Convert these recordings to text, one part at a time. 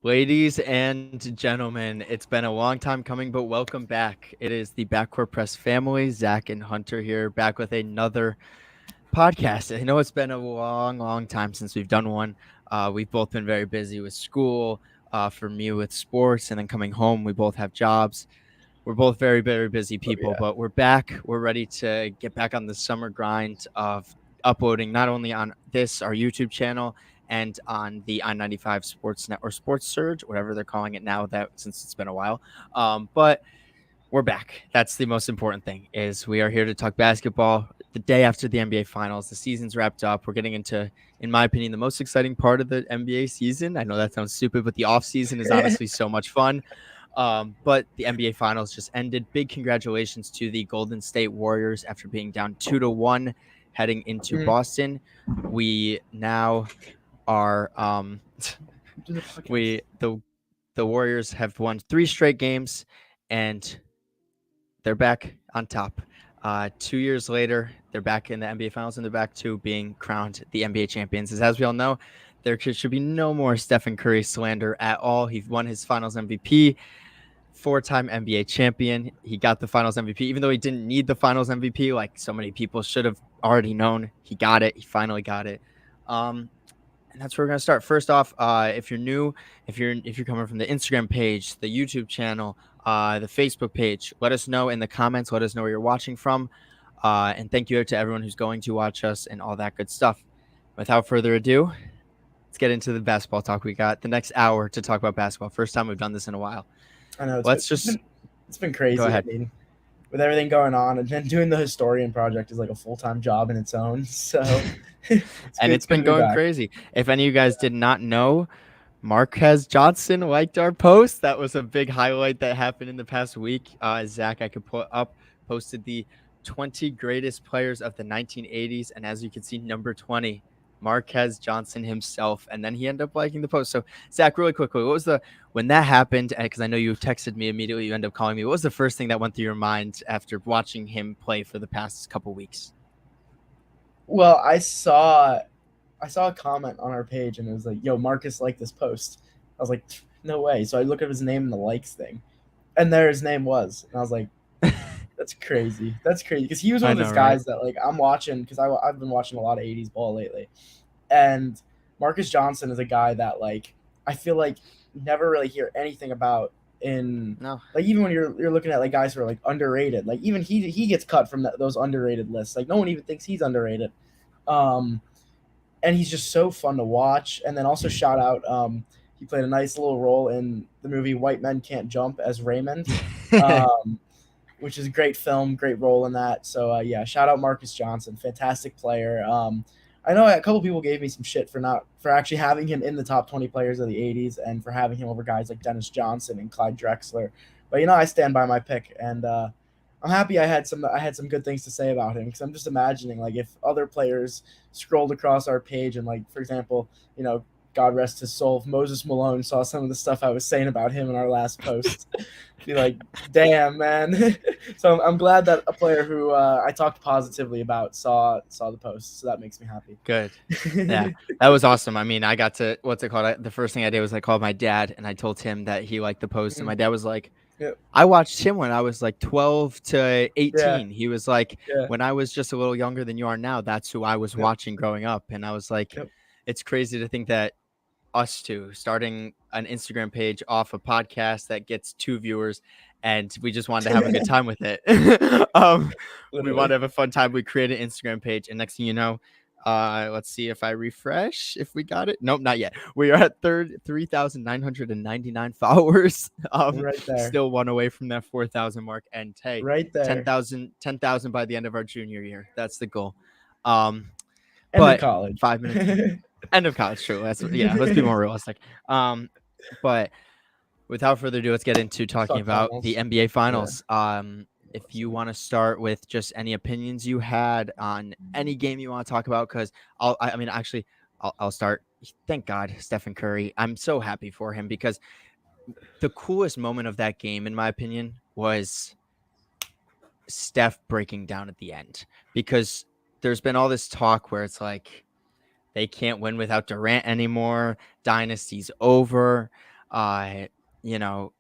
Ladies and gentlemen, it's been a long time coming, but welcome back. It is the Backcourt Press family, Zach and Hunter here, back with another podcast. I know it's been a long time since we've done one. We've both been very busy with school, for me with sports, and then coming home, we both have jobs. We're both very busy Oh people, yeah. but we're back. We're ready to get back on the summer grind of uploading not only on our YouTube channel, and on the I-95 Sports Net or Sports Surge, whatever they're calling it now, that since it's been a while. But we're back. That's the most important thing. Is we are here to talk basketball. The day after the NBA Finals, the season's wrapped up. We're getting into, in my opinion, the most exciting part of the NBA season. I know that sounds stupid, but the off season is honestly so much fun. But the NBA Finals just ended. Big congratulations to the Golden State Warriors after being down 2-1 heading into Mhm. Boston. We now are Do the podcast. we the Warriors have won 3 straight games, and they're back on top. 2 years later, they're back in the NBA Finals, and they're back to being crowned the NBA champions. As we all know, there should be no more Stephen Curry slander at all. He won his Finals MVP, four-time NBA champion. He got the Finals MVP, even though he didn't need the Finals MVP, like so many people should have already known. He got it. He finally got it. And that's where we're gonna start. First off, if you're new, if you're coming from the Instagram page, the YouTube channel, the Facebook page, let us know in the comments. Let us know where you're watching from, and thank you to everyone who's going to watch us and all that good stuff. Without further ado, let's get into the basketball talk. We got the next hour to talk about basketball. First time we've done this in a while. I know Let's just it's been go crazy. I ahead. mean, with everything going on, and then doing the historian project is like a full-time job in its own. So And it's it's good been to be going back. crazy. If any of you guys did not know, Marquez Johnson liked our post. That was a big highlight that happened in the past week. Zach, I could put up, posted the 20 greatest players of the 1980s. And as you can see, number 20, Marquez Johnson himself. And then he ended up liking the post. So, Zach, really quickly, when that happened, because I know you texted me immediately, you ended up calling me. What was the first thing that went through your mind after watching him play for the past couple weeks? Well, I saw a comment on our page, and it was like, "Yo, Marcus liked this post." I was like, "No way!" So I look up his name in the likes thing, and there his name was, and I was like, "That's crazy. That's crazy." Because he was one I of those know, right? guys that like I'm watching because I've been watching a lot of '80s ball lately, and Marcus Johnson is a guy that like I feel like never really hear anything about in No. like even when you're looking at like guys who are like underrated, like even he gets cut from those underrated lists. Like no one even thinks he's underrated. Um, and he's just so fun to watch. And then also shout out, he played a nice little role in the movie White Men Can't Jump as Raymond, um, which is a great film, great role in that. So yeah, shout out Marcus Johnson, fantastic player. I know a couple people gave me some shit for actually having him in the top 20 players of the 80s and for having him over guys like Dennis Johnson and Clyde Drexler. But I stand by my pick, and I'm happy I had some good things to say about him because I'm just imagining like if other players scrolled across our page and like for example, God rest his soul, if Moses Malone saw some of the stuff I was saying about him in our last post, be like, damn man. So I'm glad that a player who I talked positively about saw the post, so that makes me happy. Good. Yeah, that was awesome. I mean, I got to, what's it called? The first thing I did was I called my dad and I told him that he liked the post. And Mhm. my dad was like, Yep. I watched him when I was like 12 to Yeah. 18. He was like, Yeah. when I was just a little younger than you are now, that's who I was Yep. watching growing up. And I was like, Yep. it's crazy to think that us two starting an Instagram page off a podcast that gets 2 viewers, and we just wanted to have a good time with it. We wanted to Literally. have a fun time. We created an Instagram page, and next thing you know, let's see if I refresh if we got it. Nope, not yet. We are at 3,999 followers. Right there. Still one away from that 4,000 mark. And hey, Right there. 10,000 by the end of our junior year. That's the goal. Um, End of but college. 5 minutes. End of college, true. Let's be more realistic. But without further ado, let's get into talking Fuck about the finals. NBA Yeah. Finals. If you want to start with just any opinions you had on any game you want to talk about, because I'll start. Thank God, Stephen Curry. I'm so happy for him because the coolest moment of that game, in my opinion, was Steph breaking down at the end, because there's been all this talk where it's like they can't win without Durant anymore. Dynasty's over. Uh, you know,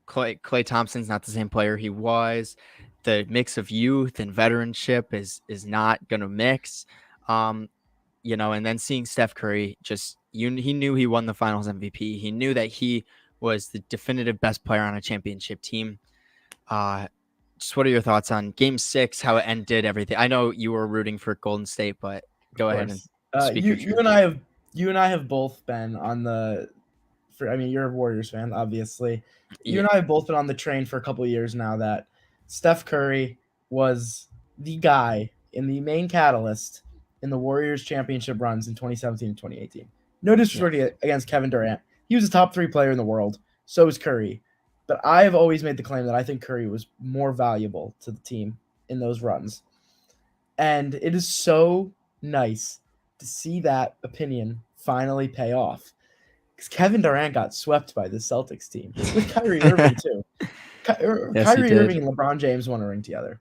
Clay Thompson's not the same player he was. The mix of youth and veteranship is not gonna mix. Um, and then seeing Steph Curry, he knew he won the Finals MVP. He knew that he was the definitive best player on a championship team. Uh, just what are your thoughts on Game 6? How it ended, everything? I know you were rooting for Golden State, but Of go ahead and course. speak You your you truth. and I have you and I have both been on the. I mean, you're a Warriors fan, obviously. You Yeah, and I have both been on the train for a couple of years now that Steph Curry was the guy in the main catalyst in the Warriors championship runs in 2017 and 2018. No yes. disrespect against Kevin Durant. He was a top 3 player in the world. So is Curry. But I have always made the claim that I think Curry was more valuable to the team in those runs. And it is so nice to see that opinion finally pay off. Because Kevin Durant got swept by the Celtics team with Kyrie Irving too. Yes, he Kyrie did. Irving and LeBron James won a ring together.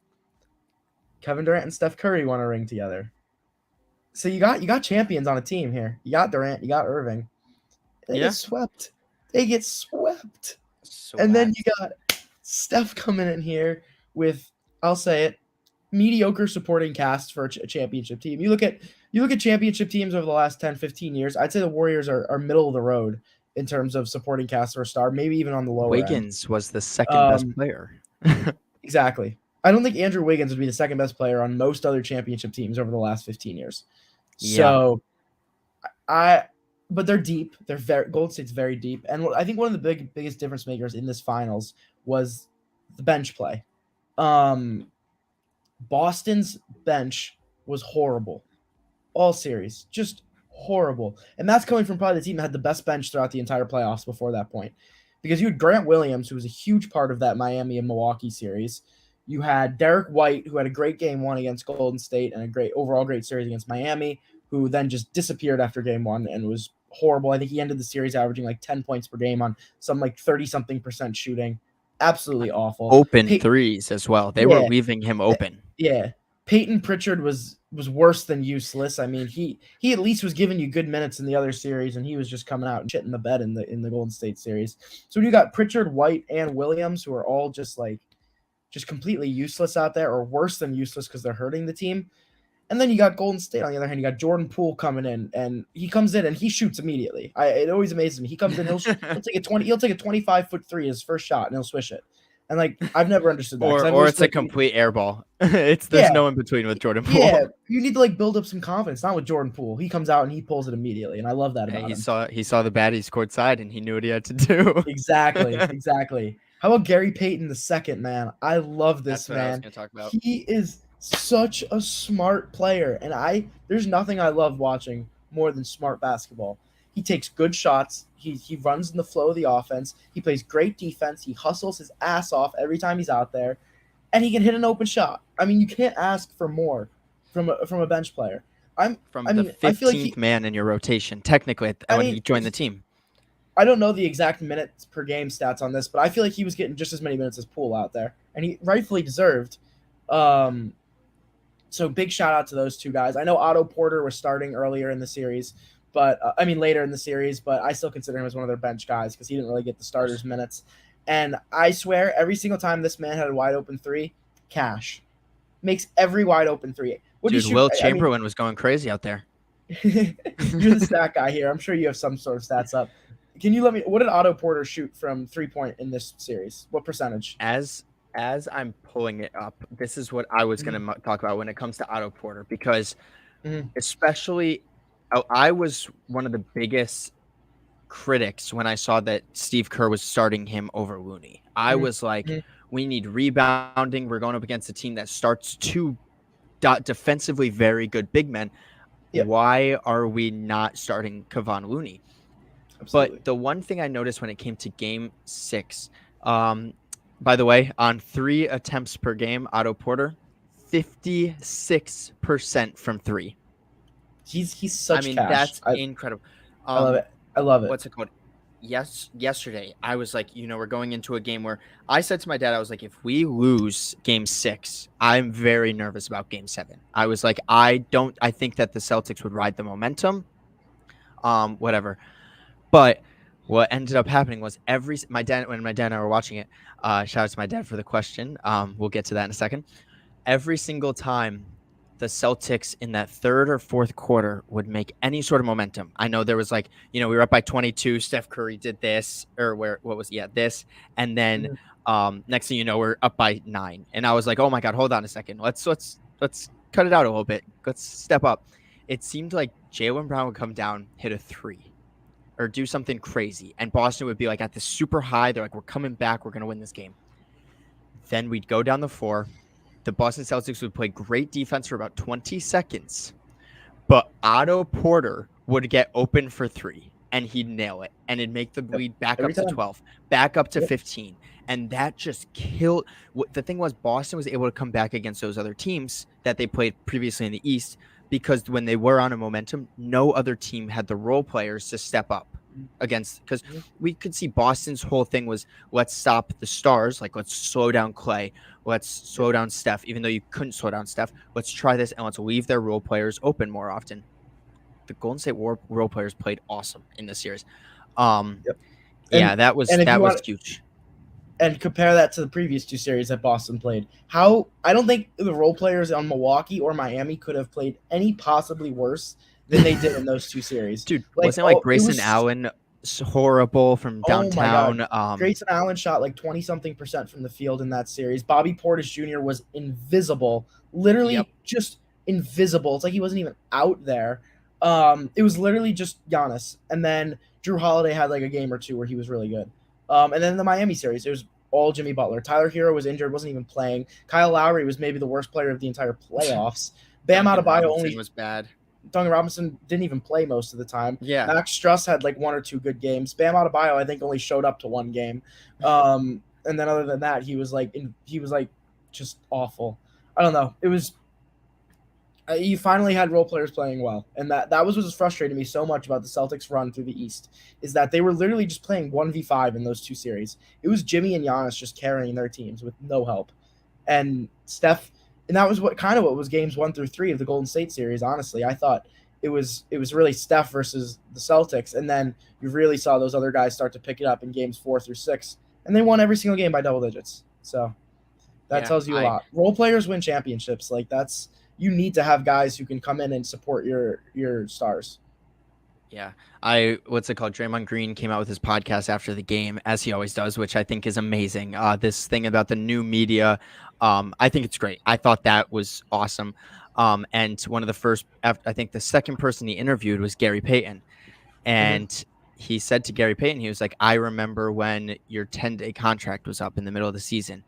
Kevin Durant and Steph Curry won a ring together. So you got champions on a team here. You got Durant, you got Irving. They get Yeah. swept. They get swept. And then you Swept. got Steph coming in here with, I'll say it, mediocre supporting cast for a championship team. You look at championship teams over the last 10, 15 years, I'd say the Warriors are middle of the road in terms of supporting cast for a star, maybe even on the lower end. Wiggins was the second best Um, player. exactly. I don't think Andrew Wiggins would be the second best player on most other championship teams over the last 15 years. Yeah. So I but they're deep. They're very Gold State's very deep. And I think one of the biggest difference makers in this finals was the bench play. Um Boston's bench was horrible all series, just horrible. And that's coming from probably the team that had the best bench throughout the entire playoffs before that point. Because you had Grant Williams, who was a huge part of that Miami and Milwaukee series. You had Derek White, who had a great game one against Golden State and a great series against Miami, who then just disappeared after game one and was horrible. I think he ended the series averaging like 10 points per game on some like 30 something percent shooting. Absolutely awful. Open threes as well. They were Yeah, leaving him open. yeah. Peyton Pritchard was worse than useless. I mean, he at least was giving you good minutes in the other series, and he was just coming out and shitting the bed in the Golden State series. So you got Pritchard, White, and Williams, who are all just completely useless out there, or worse than useless because they're hurting the team. And then you got Golden State on the other hand. You got Jordan Poole coming in, and he comes in and he shoots immediately. It always amazes me. He comes in, he'll take a 25-foot three his first shot, and he'll swish it. And like I've never understood that. or it's a complete air ball. There's Yeah, no in between with Jordan yeah, Poole. you need to like build up some confidence. Not with Jordan Poole. He comes out and he pulls it immediately, and I love that Hey, about he him. saw the baddies courtside and he knew what he had to do. Exactly. How about Gary Payton the second, man? I love this That's what I was man. gonna talk about. He is such a smart player, and there's nothing I love watching more than smart basketball. He takes good shots. He runs in the flow of the offense. He plays great defense. He hustles his ass off every time he's out there, and he can hit an open shot. I mean, you can't ask for more from a bench player. From I the mean, I feel like 15th man in your rotation, technically, I when mean, he joined the team. I don't know the exact minutes per game stats on this, but I feel like he was getting just as many minutes as Poole out there, and he rightfully deserved. Um, so big shout out to those two guys. I know Otto Porter was starting earlier in the series, but later in the series, but I still consider him as one of their bench guys because he didn't really get the starters minutes. And I swear, every single time this man had a wide open three, cash makes every wide open three. What do you Dude, shoot? Will Chamberlain was going crazy out there. You're the stat guy here. I'm sure you have some sort of stats up. Can you let me? What did Otto Porter shoot from 3-point in this series? What percentage? As I'm pulling it up, this is what I was going to talk about when it comes to Otto Porter, because especially I was one of the biggest critics when I saw that Steve Kerr was starting him over Looney. I was like, we need rebounding. We're going up against a team that starts two defensively very good big men. Yep. Why are we not starting Kevon Looney? Absolutely. But the one thing I noticed when it came to Game 6, by the way, on 3 attempts per game, Otto Porter, 56% from 3. He's such. I mean, cash. that's incredible. I love it. I love it. What's it called? Yesterday, I was like, we're going into a game where I said to my dad, I was like, if we lose Game 6, I'm very nervous about Game 7. I was like, I think that the Celtics would ride the momentum. Whatever. But what ended up happening was when my dad and I were watching it, shout out to my dad for the question. We'll get to that in a second. Every single time the Celtics in that third or fourth quarter would make any sort of momentum. I know there was like, we were up by 22. Steph Curry did this, or this. And then next thing you know, we're up by 9. And I was like, oh my God, hold on a second. Let's cut it out a little bit. Let's step up. It seemed like Jaylen Brown would come down, hit a 3, or do something crazy. And Boston would be like at this super high. They're like, we're coming back. We're going to win this game. Then we'd go down the floor. The Boston Celtics would play great defense for about 20 seconds, but Otto Porter would get open for 3 and he'd nail it, and it'd make the lead back Every up to time. 12, back up to 15. And that just killed. The thing was, Boston was able to come back against those other teams that they played previously in the East, because when they were on a momentum, no other team had the role players to step up against, because we could see Boston's whole thing was, let's stop the stars, like let's slow down Clay, let's slow down Steph, even though you couldn't slow down Steph. Let's try this and let's leave their role players open more often. The Golden State role players played awesome in this series. That was huge. And compare that to the previous 2 series that Boston played. I don't think the role players on Milwaukee or Miami could have played any possibly worse than they did in those 2 series. Dude, wasn't Grayson Allen horrible from downtown? Oh my God. Grayson Allen shot like 20-something% from the field in that series. Bobby Portis Jr. was invisible, literally just invisible. It's like he wasn't even out there. It was literally just Giannis, and then Drew Holiday had like a game or 2 where he was really good. And then in the Miami series, it was all Jimmy Butler. Tyler Hero was injured, wasn't even playing. Kyle Lowry was maybe the worst player of the entire playoffs. Bam Adebayo was bad. Duncan Robinson didn't even play most of the time. Yeah. Max Struss had like 1 or 2 good games. Bam Adebayo, I think, only showed up to 1 game. And then other than that, he was just awful. I don't know. It was you finally had role players playing well, and that was what was frustrating me so much about the Celtics run through the East, is that they were literally just playing 1v5 in those 2 series. It was Jimmy and Giannis just carrying their teams with no help, and Steph, and that was what was games 1 through 3 of the Golden State series. Honestly, I thought it was really Steph versus the Celtics, and then you really saw those other guys start to pick it up in games 4 through 6, and they won every single game by double digits. So that tells you a lot. Role players win championships. Like that's. You need to have guys who can come in and support your stars. Yeah. What's it called? Draymond Green came out with his podcast after the game, as he always does, which I think is amazing. This thing about the new media, I think it's great. I thought that was awesome. And one of the first, I think the second person he interviewed was Gary Payton. And he said to Gary Payton, he was like, I remember when your 10-day contract was up in the middle of the season.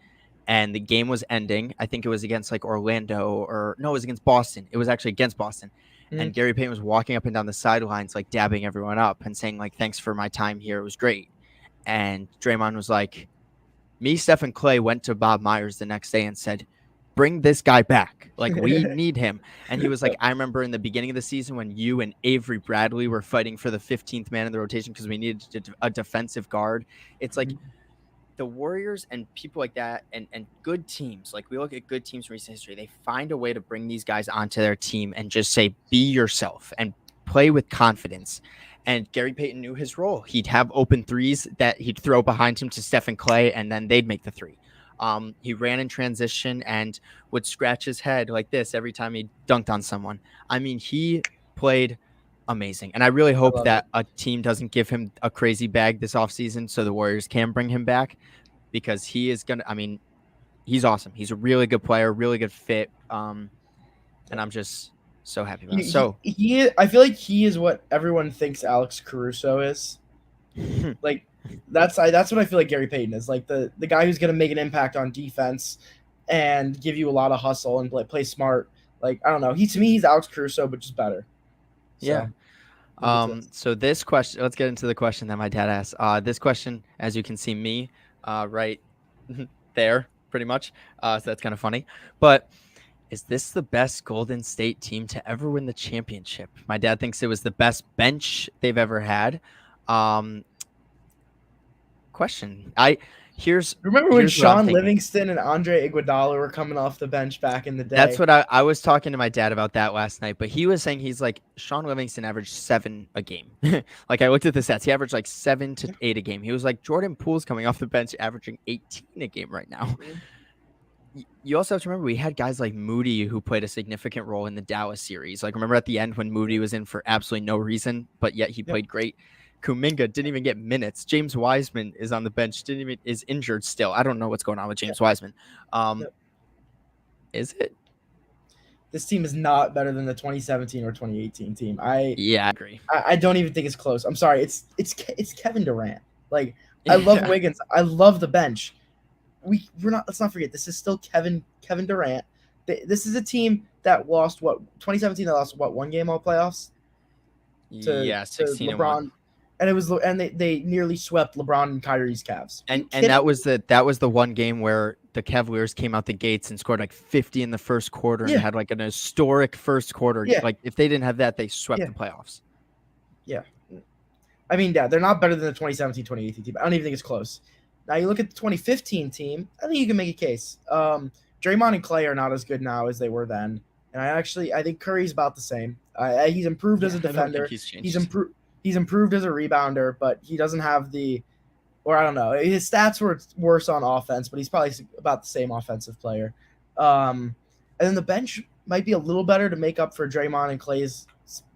And the game was ending. I think it was against like Orlando, it was against Boston. It was actually against Boston. And Gary Payton was walking up and down the sidelines, like dabbing everyone up and saying like, thanks for my time here. It was great. And Draymond was like, me, Steph, and Clay went to Bob Myers the next day and said, bring this guy back. Like, we need him. And he was like, I remember in the beginning of the season when you and Avery Bradley were fighting for the 15th man in the rotation because we needed a defensive guard. It's like, the Warriors and people like that and good teams, like we look at good teams from recent history, they find a way to bring these guys onto their team and just say, be yourself and play with confidence. And Gary Payton knew his role. He'd have open threes that he'd throw behind him to Steph and Clay, and then they'd make the 3. He ran in transition and would scratch his head like this every time he dunked on someone. I mean, he played amazing. And I really hope that a team doesn't give him a crazy bag this offseason so the Warriors can bring him back, because he is going to, he's awesome. He's a really good player, really good fit. And I'm just so happy about it. I feel like he is what everyone thinks Alex Caruso is. Like that's what I feel like Gary Payton is, like the guy who's going to make an impact on defense and give you a lot of hustle and play smart. Like, I don't know. To me, he's Alex Caruso, but just better. Yeah. So this question, let's get into the question that my dad asked. This question, as you can see me right there, pretty much. So that's kind of funny. But is this the best Golden State team to ever win the championship? My dad thinks it was the best bench they've ever had. Question. Remember when here's what I'm Sean thinking. Livingston and Andre Iguodala were coming off the bench back in the day? That's what I was talking to my dad about that last night, but he was saying he's like Sean Livingston averaged 7 a game. Like I looked at the stats, he averaged like 7 to 8 a game. He was like Jordan Poole's coming off the bench averaging 18 a game right now. You also have to remember we had guys like Moody who played a significant role in the Dallas series. Like remember at the end when Moody was in for absolutely no reason, but yet he played great. Kuminga didn't even get minutes. James Wiseman is on the bench, is injured still. I don't know what's going on with James Wiseman. Is it? This team is not better than the 2017 or 2018 team. I agree. I don't even think it's close. I'm sorry. It's Kevin Durant. Like I love Wiggins. I love the bench. We're not. Let's not forget. This is still Kevin Durant. This is a team that lost 2017. They lost one game all playoffs. To 16 LeBron, and it was they nearly swept LeBron and Kyrie's Cavs. And that was the one game where the Cavaliers came out the gates and scored like 50 in the first quarter and had like an historic first quarter. Yeah. Like if they didn't have that, they swept the playoffs. Yeah. I mean, they're not better than the 2017, 2018 team. I don't even think it's close. Now you look at the 2015 team, I think you can make a case. Draymond and Clay are not as good now as they were then. And I think Curry's about the same. He's improved as a defender. He's improved as a rebounder, but he doesn't have I don't know. His stats were worse on offense, but he's probably about the same offensive player. And then the bench might be a little better to make up for Draymond and Clay's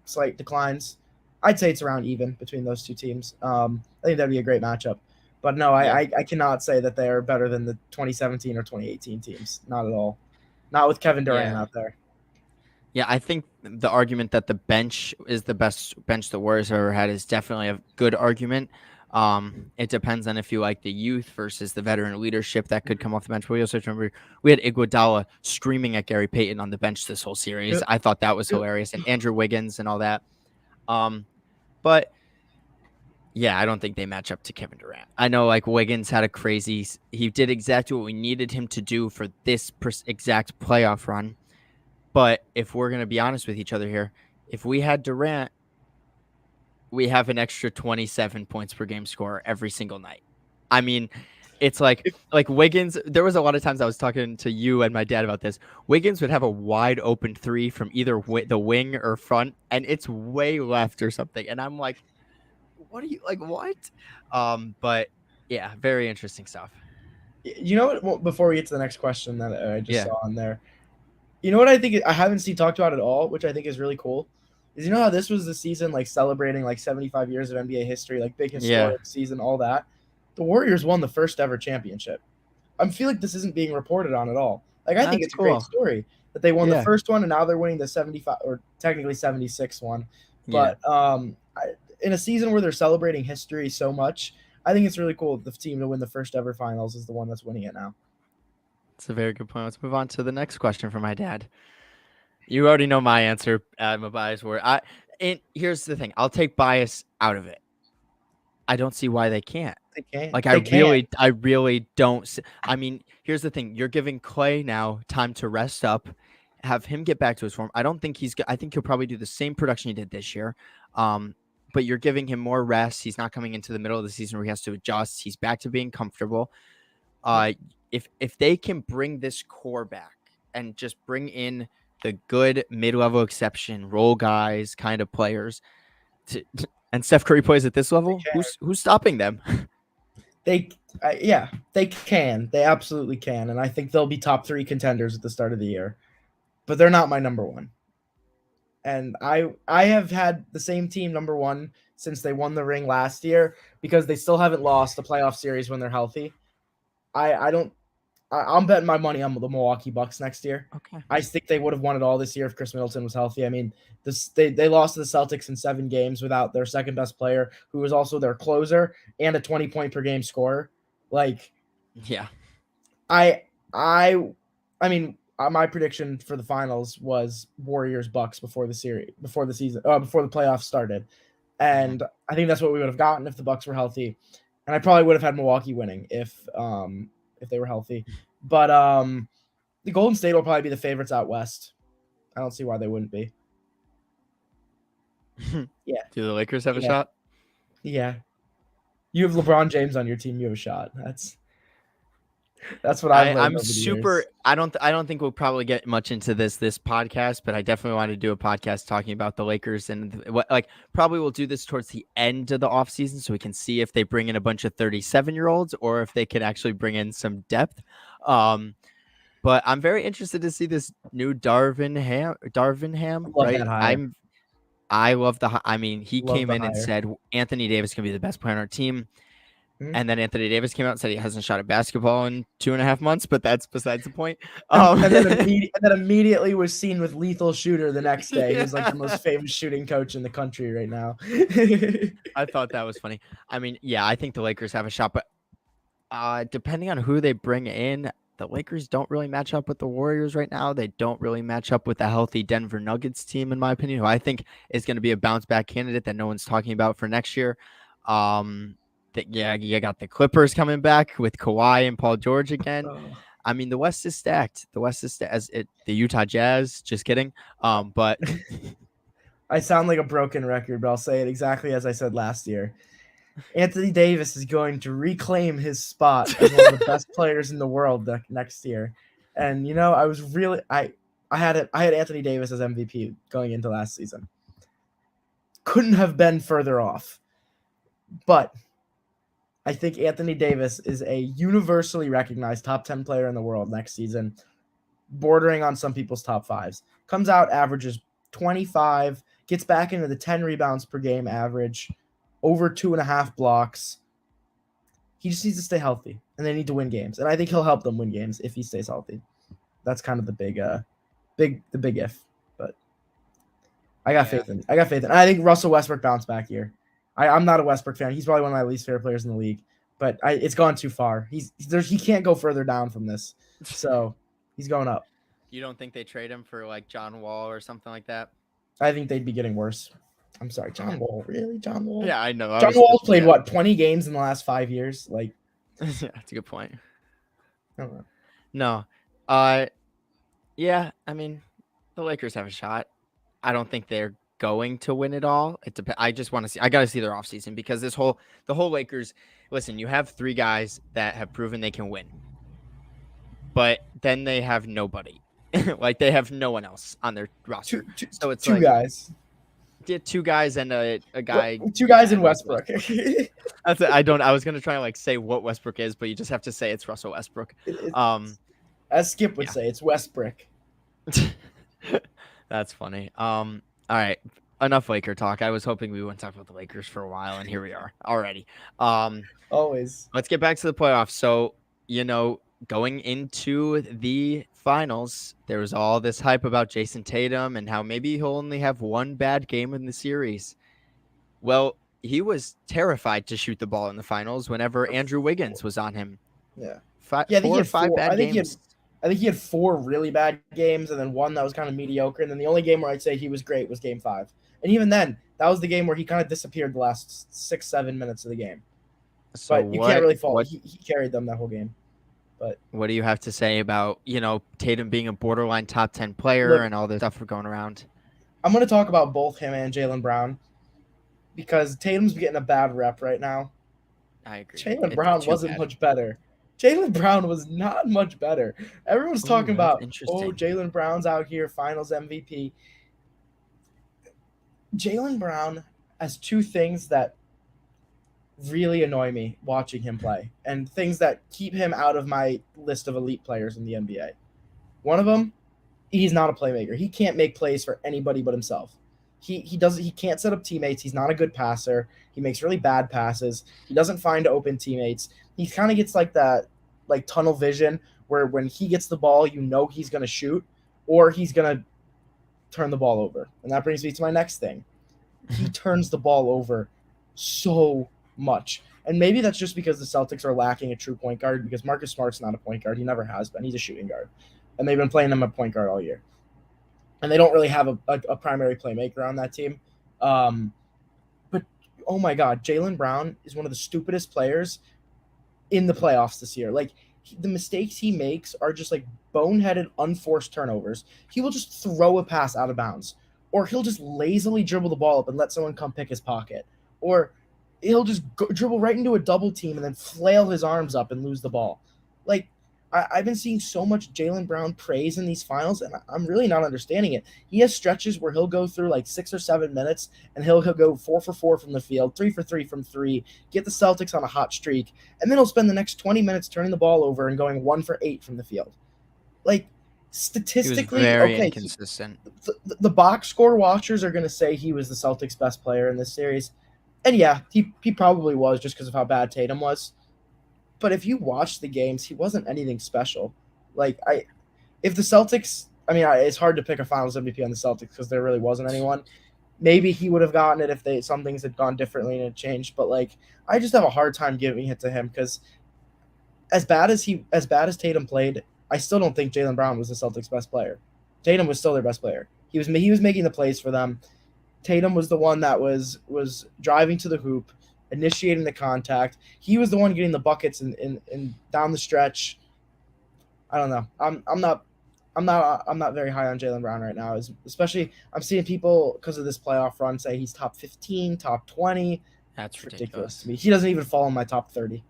slight declines. I'd say it's around even between those two teams. I think that'd be a great matchup. But no, I cannot say that they are better than the 2017 or 2018 teams. Not at all. Not with Kevin Durant out there. Yeah, I think the argument that the bench is the best bench the Warriors have ever had is definitely a good argument. It depends on if you like the youth versus the veteran leadership that could come off the bench. But we also remember we had Iguodala screaming at Gary Payton on the bench this whole series. I thought that was hilarious, and Andrew Wiggins and all that. But yeah, I don't think they match up to Kevin Durant. I know like Wiggins had he did exactly what we needed him to do for this exact playoff run. But if we're going to be honest with each other here, if we had Durant, we have an extra 27 points per game scorer every single night. I mean, it's like Wiggins. There was a lot of times I was talking to you and my dad about this. Wiggins would have a wide open three from either the wing or front, and it's way left or something. And I'm like, what are you like? What? But yeah, very interesting stuff. You know what? Well, before we get to the next question that I just saw on there, you know what I think I haven't seen talked about at all, which I think is really cool, is how this was the season like celebrating like 75 years of NBA history, like big historic season, all that. The Warriors won the first ever championship. I feel like this isn't being reported on at all. Like I think it's a great story that they won the first one and now they're winning the 75 or technically 76 one. But in a season where they're celebrating history so much, I think it's really cool that the team to win the first ever finals is the one that's winning it now. That's a very good point. Let's move on to the next question from my dad. You already know my answer. I'm a bias word. And here's the thing. I'll take bias out of it. I don't see why they can't. They can't. Like I really don't. I mean, here's the thing. You're giving Clay now time to rest up, have him get back to his form. I don't think I think he'll probably do the same production he did this year. But you're giving him more rest. He's not coming into the middle of the season where he has to adjust. He's back to being comfortable. If they can bring this core back and just bring in the good mid-level exception role guys kind of players, and Steph Curry plays at this level, who's stopping them? They can. They absolutely can, and I think they'll be top 3 contenders at the start of the year. But they're not my number one. And I have had the same team number one since they won the ring last year because they still haven't lost the playoff series when they're healthy. I'm betting my money on the Milwaukee Bucks next year. Okay. I think they would have won it all this year if Chris Middleton was healthy. I mean, they lost to the Celtics in 7 games without their second best player, who was also their closer and a 20-point per game scorer. Like, yeah, I mean, my prediction for the finals was Warriors Bucks before the playoffs started, and I think that's what we would have gotten if the Bucks were healthy, and I probably would have had Milwaukee winning if they were healthy. But the Golden State will probably be the favorites out west. I don't see why they wouldn't be. Yeah. Do the Lakers have a shot? Yeah. You have LeBron James on your team. You have a shot. That's what I've learned I'm over the super. years. I don't think we'll probably get much into this podcast, but I definitely want to do a podcast talking about the Lakers and what like probably we'll do this towards the end of the offseason so we can see if they bring in a bunch of 37-year-olds or if they can actually bring in some depth. But I'm very interested to see this new Darvinham, Love right? that hire. I love I mean, he Love came the in and hire. said Anthony Davis can be the best player on our team. Mhm. And then Anthony Davis came out and said he hasn't shot a basketball in 2.5 months, but that's besides the point. And then immediately was seen with lethal shooter the next day. Who's like the most Yeah. famous shooting coach in the country right now. I thought that was funny. I mean, yeah, I think the Lakers have a shot, but depending on who they bring in, the Lakers don't really match up with the Warriors right now. They don't really match up with a healthy Denver Nuggets team, in my opinion, who I think is going to be a bounce back candidate that no one's talking about for next year. Yeah, you got the Clippers coming back with Kawhi and Paul George again. Oh, I mean, the West is stacked. The West is as it the Utah Jazz. Just kidding. But I sound like a broken record, but I'll say it exactly as I said last year. Anthony Davis is going to reclaim his spot as one of the best players in the world next year. And I was really I had Anthony Davis as MVP going into last season. Couldn't have been further off. But I think Anthony Davis is a universally recognized top 10 player in the world next season, bordering on some people's top fives. Comes out, averages 25, gets back into the 10 rebounds per game average, over 2.5 blocks. He just needs to stay healthy, and they need to win games. And I think he'll help them win games if he stays healthy. That's kind of the big if. But I got faith in. I think Russell Westbrook bounced back here. I'm not a Westbrook fan. He's probably one of my least favorite players in the league. But it's gone too far. He can't go further down from this. So he's going up. You don't think they trade him for like John Wall or something like that? I think they'd be getting worse. I'm sorry, John Wall. Really, John Wall? Yeah, I know. John Wall's played 20 games in the last 5 years? Like, yeah, that's a good point. I don't know. No, yeah. I mean, the Lakers have a shot. I don't think they're going to win it all. I just want to see. I got to see their offseason because the whole Lakers. Listen, you have 3 guys that have proven they can win, but then they have nobody. Like they have no one else on their roster. So it's two guys. Yeah, 2 guys and a guy. 2 guys in Westbrook. That's it. I was gonna try to like say what Westbrook is, but you just have to say it's Russell Westbrook. As Skip would say, it's Westbrook. That's funny. All right. Enough Laker talk. I was hoping we wouldn't talk about the Lakers for a while, and here we are already. Always. Let's get back to the playoffs. So, going into the finals, there was all this hype about Jason Tatum and how maybe he'll only have one bad game in the series. Well, he was terrified to shoot the ball in the finals whenever Andrew Wiggins was on him. Yeah. 4 or 5 bad games. I think he had 4 really bad games and then one that was kind of mediocre. And then the only game where I'd say he was great was game 5. And even then, that was the game where he kind of disappeared the last 6-7 minutes of the game. So but you can't really fault. He carried them that whole game. But what do you have to say about, Tatum being a borderline top 10 player and all this stuff going around? I'm going to talk about both him and Jaylen Brown because Tatum's getting a bad rep right now. I agree. Jaylen Brown wasn't much better. Jaylen Brown was not much better. Everyone's talking about, Jaylen Brown's out here, finals MVP. Jaylen Brown has 2 things that really annoy me watching him play and things that keep him out of my list of elite players in the NBA. One of them, he's not a playmaker. He can't make plays for anybody but himself. He can't set up teammates. He's not a good passer. He makes really bad passes. He doesn't find open teammates. He kind of gets like that tunnel vision where when he gets the ball, he's going to shoot or he's going to turn the ball over. And that brings me to my next thing. He turns the ball over so much. And maybe that's just because the Celtics are lacking a true point guard because Marcus Smart's not a point guard. He never has been. He's a shooting guard. And they've been playing him at point guard all year. And they don't really have a primary playmaker on that team. But, oh my God, Jaylen Brown is one of the stupidest players in the playoffs this year. The mistakes he makes are just boneheaded, unforced turnovers. He will just throw a pass out of bounds. Or he'll just lazily dribble the ball up and let someone come pick his pocket. Or he'll just dribble right into a double team and then flail his arms up and lose the ball. I've been seeing so much Jaylen Brown praise in these finals, and I'm really not understanding it. He has stretches where he'll go through like 6 or 7 minutes, and he'll go 4 for 4 from the field, 3 for 3 from three, get the Celtics on a hot streak, and then he'll spend the next 20 minutes turning the ball over and going 1 for 8 from the field. Like, He was statistically, very okay, inconsistent. the box score watchers are going to say he was the Celtics' best player in this series. And yeah, he probably was just because of how bad Tatum was. But if you watch the games, he wasn't anything special. Like if the Celtics, I mean, it's hard to pick a Finals MVP on the Celtics because there really wasn't anyone. Maybe he would have gotten it if some things had gone differently and it changed. But like, I just have a hard time giving it to him because as bad as Tatum played, I still don't think Jaylen Brown was the Celtics' best player. Tatum was still their best player. He was making the plays for them. Tatum was the one that was driving to the hoop, initiating the contact. He was the one getting the buckets and down the stretch. I don't know. I'm not very high on Jaylen Brown right now. Especially I'm seeing people because of this playoff run say he's top 15, top 20. That's Ridiculous to me. He doesn't even fall in my top 30.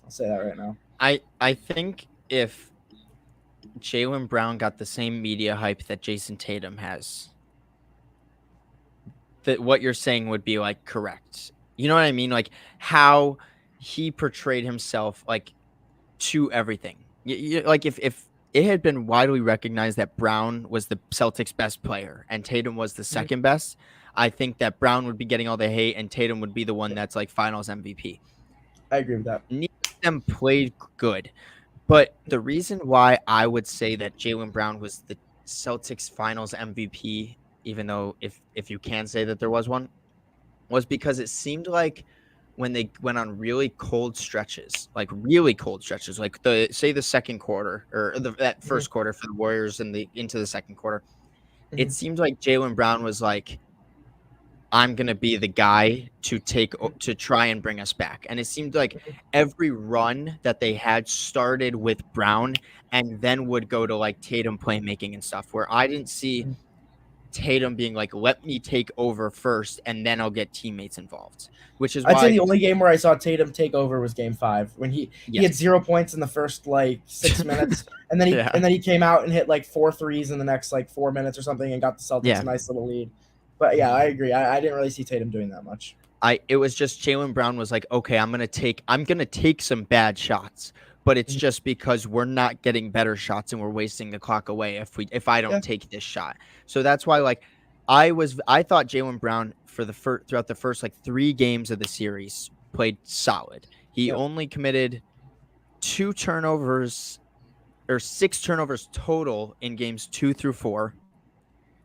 I'll say that right now. I think if Jaylen Brown got the same media hype that Jason Tatum has, that what you're saying would be like correct. You know what I mean? Like how he portrayed himself like to everything. Like if it had been widely recognized that Brown was the Celtics' best player and Tatum was the second best, I think that Brown would be getting all the hate and Tatum would be the one that's like Finals MVP. I agree with that. Neither of them played good. But the reason why I would say that Jaylen Brown was the Celtics Finals MVP, even though if you can say that there was one, was because it seemed like when they went on really cold stretches, like the second quarter or that first quarter for the Warriors and into the second quarter, it seemed like Jaylen Brown was like, I'm going to be the guy to try and bring us back. And it seemed like every run that they had started with Brown and then would go to like Tatum playmaking and stuff, where I didn't see Tatum being like, let me take over first and then I'll get teammates involved, which is why I'd say the only game where I saw Tatum take over was game 5 when he had 0 points in the first like 6 minutes and then he came out and hit like 4 threes in the next like 4 minutes or something and got the Celtics a nice little lead. But yeah, I agree. I didn't really see Tatum doing that much. It was just Jaylen Brown was like, okay, I'm gonna take some bad shots, but it's just because we're not getting better shots and we're wasting the clock away if I don't take this shot. So that's why like I thought Jaylen Brown throughout the first like 3 games of the series played solid. He only committed 2 turnovers or 6 turnovers total in games 2 through 4,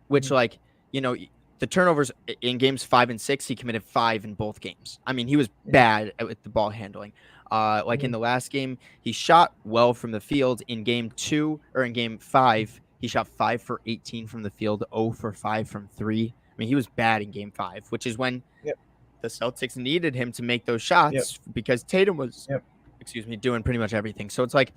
which like, you know, the turnovers in games 5 and 6, he committed 5 in both games. I mean, he was bad with the ball handling. In the last game, he shot well from the field. In game 2 or in game 5, he shot 5 for 18 from the field, 0 for 5 from 3. I mean, he was bad in game 5, which is when the Celtics needed him to make those shots because Tatum was, doing pretty much everything. So it's like,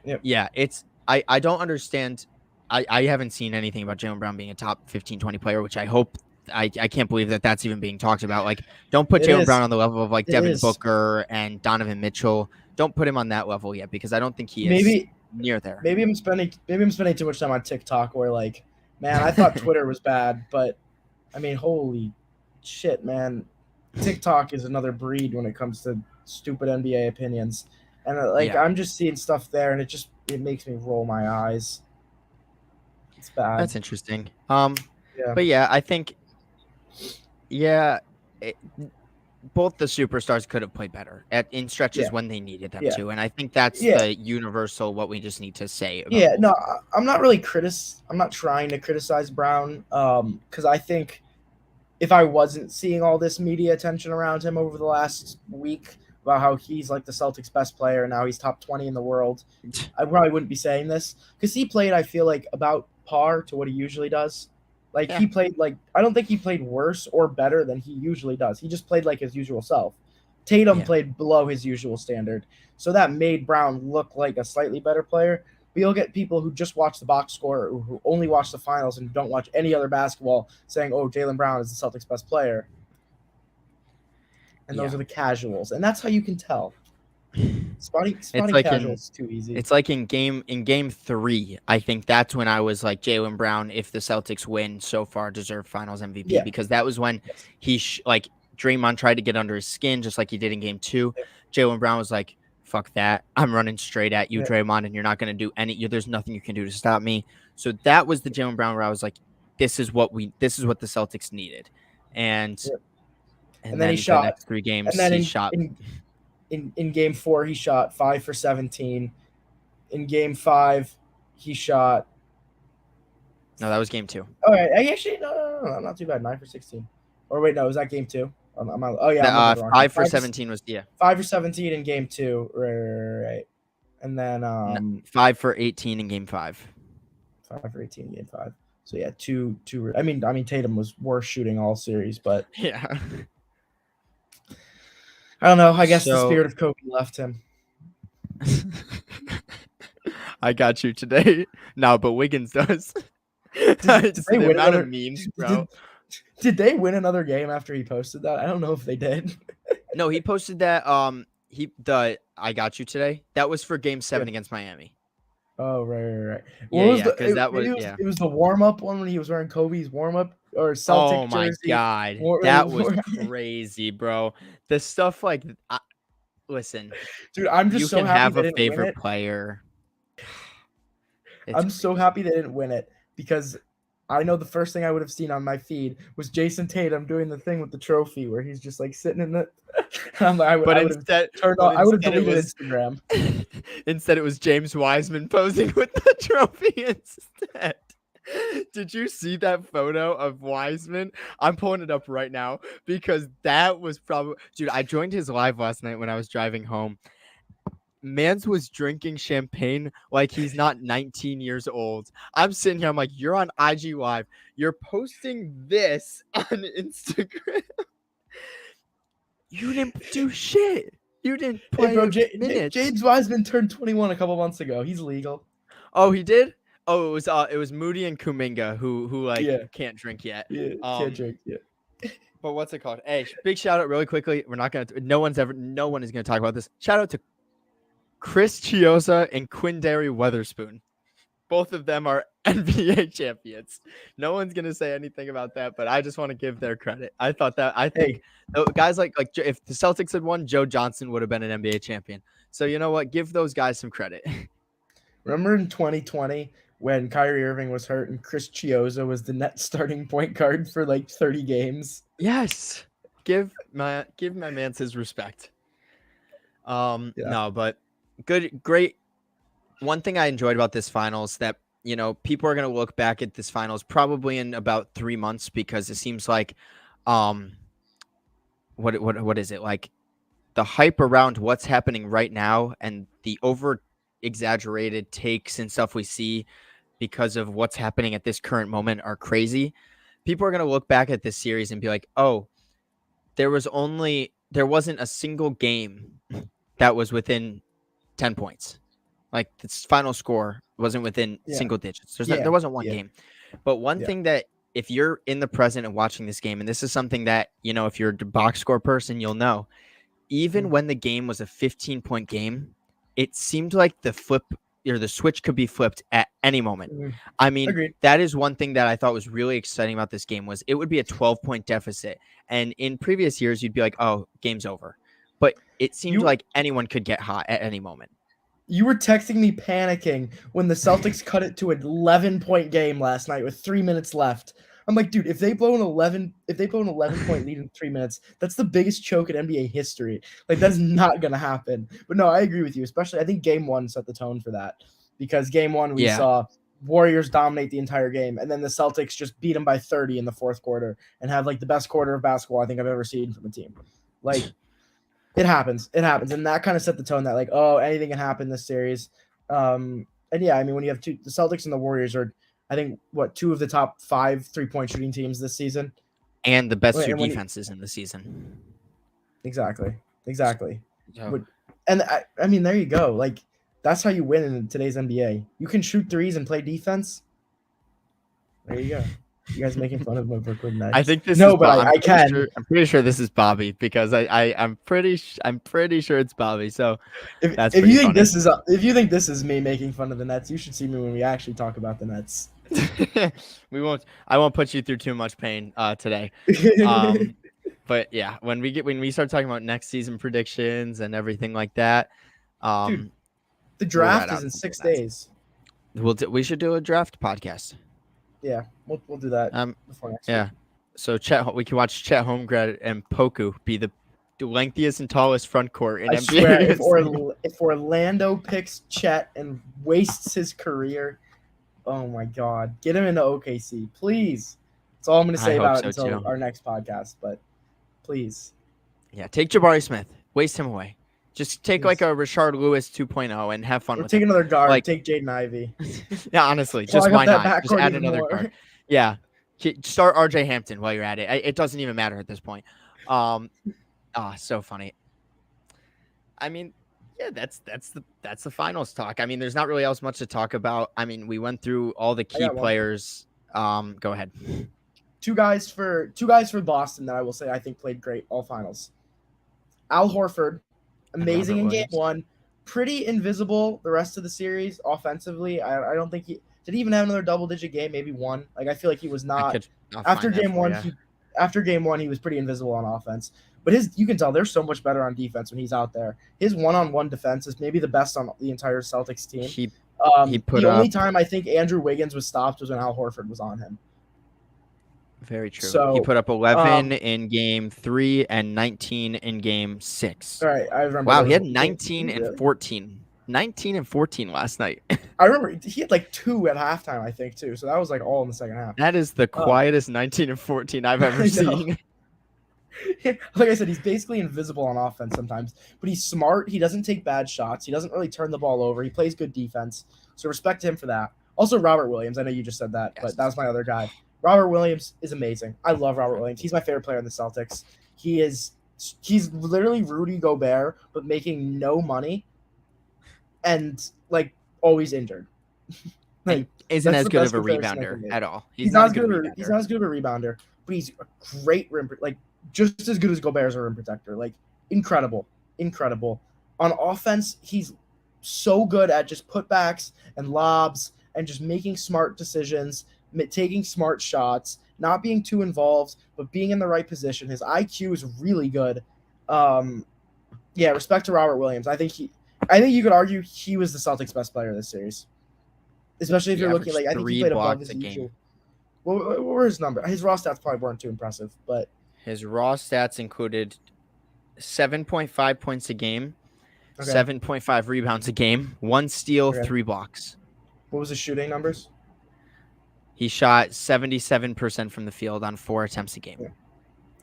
I don't understand. I haven't seen anything about Jaylen Brown being a top 15, 20 player, which I hope. I can't believe that that's even being talked about. Like, don't put Jaylen Brown on the level of like Devin Booker and Donovan Mitchell. Don't put him on that level yet because I don't think he is near there. Maybe I'm spending too much time on TikTok where like, man, I thought Twitter was bad, but I mean, holy shit, man. TikTok is another breed when it comes to stupid NBA opinions. And I'm just seeing stuff there and it makes me roll my eyes. It's bad. That's interesting. But yeah, I think both the superstars could have played better in stretches when they needed them to, and I think that's the universal what we just need to say. I'm not really I'm not trying to criticize Brown, because I think if I wasn't seeing all this media attention around him over the last week about how he's like the Celtics' best player and now he's top 20 in the world, I probably wouldn't be saying this because he played, I feel like, about par to what he usually does. Like he played I don't think he played worse or better than he usually does. He just played like his usual self. Tatum played below his usual standard. So that made Brown look like a slightly better player. But you'll get people who just watch the box score, who only watch the finals and don't watch any other basketball saying, oh, Jaylen Brown is the Celtics' best player. And those are the casuals. And that's how you can tell. Spotty like casual in is too easy. It's like in game 3, I think that's when I was like Jaylen Brown, if the Celtics win so far, deserve Finals MVP, Yeah. because that was when Yes. he like Draymond tried to get under his skin just like he did in game 2. Yep. Jaylen Brown was like, "Fuck that! I'm running straight at you, Yeah. Draymond, and you're not gonna do there's nothing you can do to stop me." So that was the Jaylen Brown where I was like, this is what the Celtics needed," and Yeah. And then he then the shot. next 3 And games then he shot. in game 4 he shot 5 for 17. In game 5 he shot. No, that was game 2. All right, actually no, not too bad. 9 for 16. Or wait, no, was that game 2? Oh yeah, I'm looking at the wrong. 5 for 17 was 5 for 17 in game 2, right. And then 5 for 18 in game 5. 5 for 18 in game 5. So yeah, two. I mean, Tatum was worse shooting all series, but Yeah. I don't know. I guess the So- spirit of Kobe left him. I got you today. No, but Wiggins does. Did It's they the win amount of another- memes, bro. Did they win another game after he posted that? I don't know if they did. No, he posted that. I got you today. That was for Game 7 against Miami. Oh right. Yeah, because that was It was the warm up one when he was wearing Kobe's warm up or Celtic Oh my jersey. god, that was crazy, bro. The stuff like, listen, Dude, I'm just you so can happy have they a didn't win favorite it. player. I'm so happy they didn't win it because I know the first thing I would have seen on my feed was Jason Tatum doing the thing with the trophy where he's just like sitting in the. I'm like, I would have deleted Instagram. Instead, it was James Wiseman posing with the trophy instead. Did you see that photo of Wiseman? I'm pulling it up right now because that was probably, dude, I joined his live last night when I was driving home. Mans was drinking champagne like he's not 19 years old. I'm sitting here, I'm like, you're on IG Live. You're posting this on Instagram. You didn't do shit. You didn't play. Hey, bro, minutes. James Wiseman turned 21 a couple months ago. He's legal. Oh, he did? Oh, it was Moody and Kuminga who can't drink yet. Yeah, can't drink. Yeah. But what's it called? Hey, big shout out really quickly. We're not gonna. No one is gonna talk about this. Shout out to Chris Chiosa and Quindary Weatherspoon. Both of them are NBA champions. No one's gonna say anything about that, but I just want to give their credit. I think guys like if the Celtics had won, Joe Johnson would have been an NBA champion. So you know what? Give those guys some credit. Remember in 2020 when Kyrie Irving was hurt and Chris Chiosa was the net starting point guard for like 30 games? Yes. Give my man his respect. No, but great. One thing I enjoyed about this finals that, people are going to look back at this finals probably in about 3 months because it seems like, what is it? Like the hype around what's happening right now and the over exaggerated takes and stuff we see because of what's happening at this current moment are crazy. People are going to look back at this series and be like, oh, there wasn't a single game that was within 10 points. Like this final score wasn't within single digits. There wasn't one game. But one thing that if you're in the present and watching this game, and this is something that, if you're a box score person, you'll know, even when the game was a 15-point game, it seemed like the switch could be flipped at any moment. I mean, Agreed. That is one thing that I thought was really exciting about this game was it would be a 12-point deficit. And in previous years, you'd be like, oh, game's over. But it seemed like anyone could get hot at any moment. You were texting me panicking when the Celtics cut it to an 11-point game last night with 3 minutes left. I'm like, dude, if they blow an 11-point lead in 3 minutes, that's the biggest choke in NBA history. Like, that's not gonna happen. But no, I agree with you. Especially, I think Game 1 set the tone for that because Game 1 we saw Warriors dominate the entire game, and then the Celtics just beat them by 30 in the fourth quarter and have like the best quarter of basketball I think I've ever seen from a team. Like. It happens, and that kind of set the tone that like, oh, anything can happen this series. And yeah, I mean, when you have the Celtics and the Warriors are, I think, two of the top 5 3-point shooting teams this season, and the best two defenses in the season. Exactly. Yeah. And I mean, there you go. Like, that's how you win in today's NBA. You can shoot threes and play defense. There you go. You guys making fun of my Brooklyn Nets? I think this no, is. but I'm I pretty can. Sure, I'm pretty sure this is Bobby because I'm pretty sure it's Bobby. So that's If pretty you think funny. this is me making fun of the Nets, you should see me when we actually talk about the Nets. I won't put you through too much pain today. But yeah, when we start talking about next season predictions and everything like that, Dude, the we'll write draft is out in something 6 nice. days. We should do a draft podcast. Yeah, we'll do that before next week. So we can watch Chet Holmgren and Poku be the lengthiest and tallest front court in I NBA swear, history. if Orlando picks Chet and wastes his career, oh my God, get him into OKC, please. That's all I'm going to say about it until our next podcast. But please, yeah, take Jabari Smith, waste him away. Just take like a Rashard Lewis 2.0 and have fun with it. Take another guard. Like, take Jaden Ivey. Yeah, honestly, just why not? Just add another guard. Yeah, start RJ Hampton while you're at it. It doesn't even matter at this point. So funny. I mean, yeah, that's the finals talk. I mean, there's not really else much to talk about. I mean, we went through all the key players. Go ahead. Two guys for Boston that I will say I think played great all finals. Al Horford. Amazing in game one, pretty invisible the rest of the series offensively. I don't think did he even have another double-digit game, maybe one. Like I feel like he was not after game one. After game one, he was pretty invisible on offense. But you can tell they're so much better on defense when he's out there. His one-on-one defense is maybe the best on the entire Celtics team. The only time I think Andrew Wiggins was stopped was when Al Horford was on him. Very true. So, he put up 11 in game 3 and 19 in game 6. All right, I remember. Wow, he had 19 and 14. 19 and 14 last night. I remember he had like 2 at halftime, I think, too. So that was like all in the second half. That is the quietest 19 and 14 I've ever seen. Like I said, he's basically invisible on offense sometimes, but he's smart. He doesn't take bad shots. He doesn't really turn the ball over. He plays good defense. So respect to him for that. Also, Robert Williams. I know you just said that, but that was my other guy. Robert Williams is amazing. I love Robert Williams. He's my favorite player in the Celtics. He's literally Rudy Gobert, but making no money and like always injured. Like isn't as good of a rebounder at all. He's not as good of a rebounder, but he's a great rim, like just as good as Gobert as a rim protector. Like incredible. On offense, he's so good at just putbacks and lobs and just making smart decisions, taking smart shots, not being too involved, but being in the right position. His IQ is really good. Respect to Robert Williams. I think you could argue he was the Celtics' best player this series, especially if you're looking like I think he played above his usual. What were his numbers? His raw stats probably weren't too impressive, but his raw stats included 7.5 points a game, 7.5 rebounds a game, 1 steal, 3 blocks. What was his shooting numbers? He shot 77% from the field on 4 attempts a game.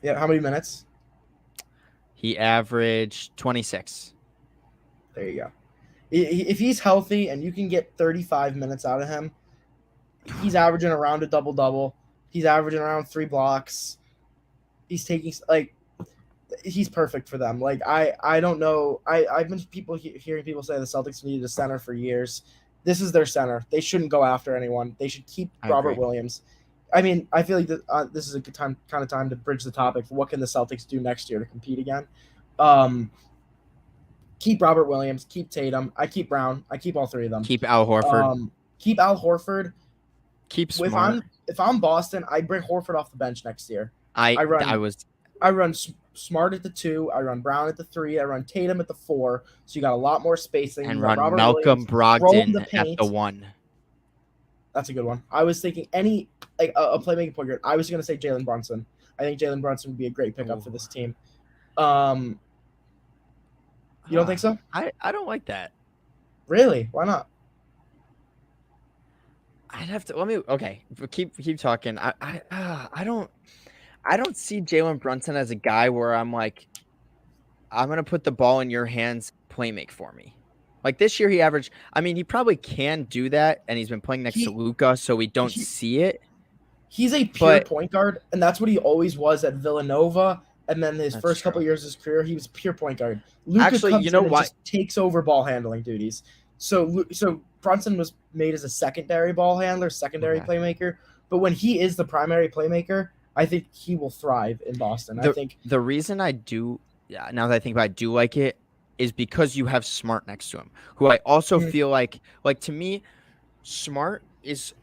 Yeah. How many minutes? He averaged 26. There you go. If he's healthy and you can get 35 minutes out of him, he's averaging around a double-double. He's averaging around 3 blocks. He's taking he's perfect for them. Like I don't know. I've been hearing people say the Celtics needed a center for years. This is their center. They shouldn't go after anyone. They should keep Robert Williams. I mean, I feel like this is a good time to bridge the topic. What can the Celtics do next year to compete again? Keep Robert Williams. Keep Tatum. I keep Brown. I keep all 3 of them. Keep Al Horford. Keep Al Horford. Keep Smart. If I'm Boston, I bring Horford off the bench next year. I run Smart at the 2. I run Brown at the 3. I run Tatum at the 4. So you got a lot more spacing. And run Malcolm Brogdon at the 1. That's a good one. I was thinking a playmaking point guard. I was going to say Jalen Brunson. I think Jalen Brunson would be a great pickup for this team. You don't think so? I don't like that. Really? Why not? I'd have to keep talking. I don't see Jalen Brunson as a guy where I'm like, I'm going to put the ball in your hands, play make for me. Like this year he averaged, I mean, he probably can do that, and he's been playing next to Luka, so we don't see it. He's a pure point guard, and that's what he always was at Villanova, and then his first couple years of his career, he was a pure point guard. Luka comes in and just takes over ball handling duties. So Brunson was made as a secondary ball handler, secondary playmaker, But when he is the primary playmaker, I think he will thrive in Boston. I think the reason I do, yeah, now that I think about it, I do like it is because you have Smart next to him, who I also Mhm. feel like to me, Smart is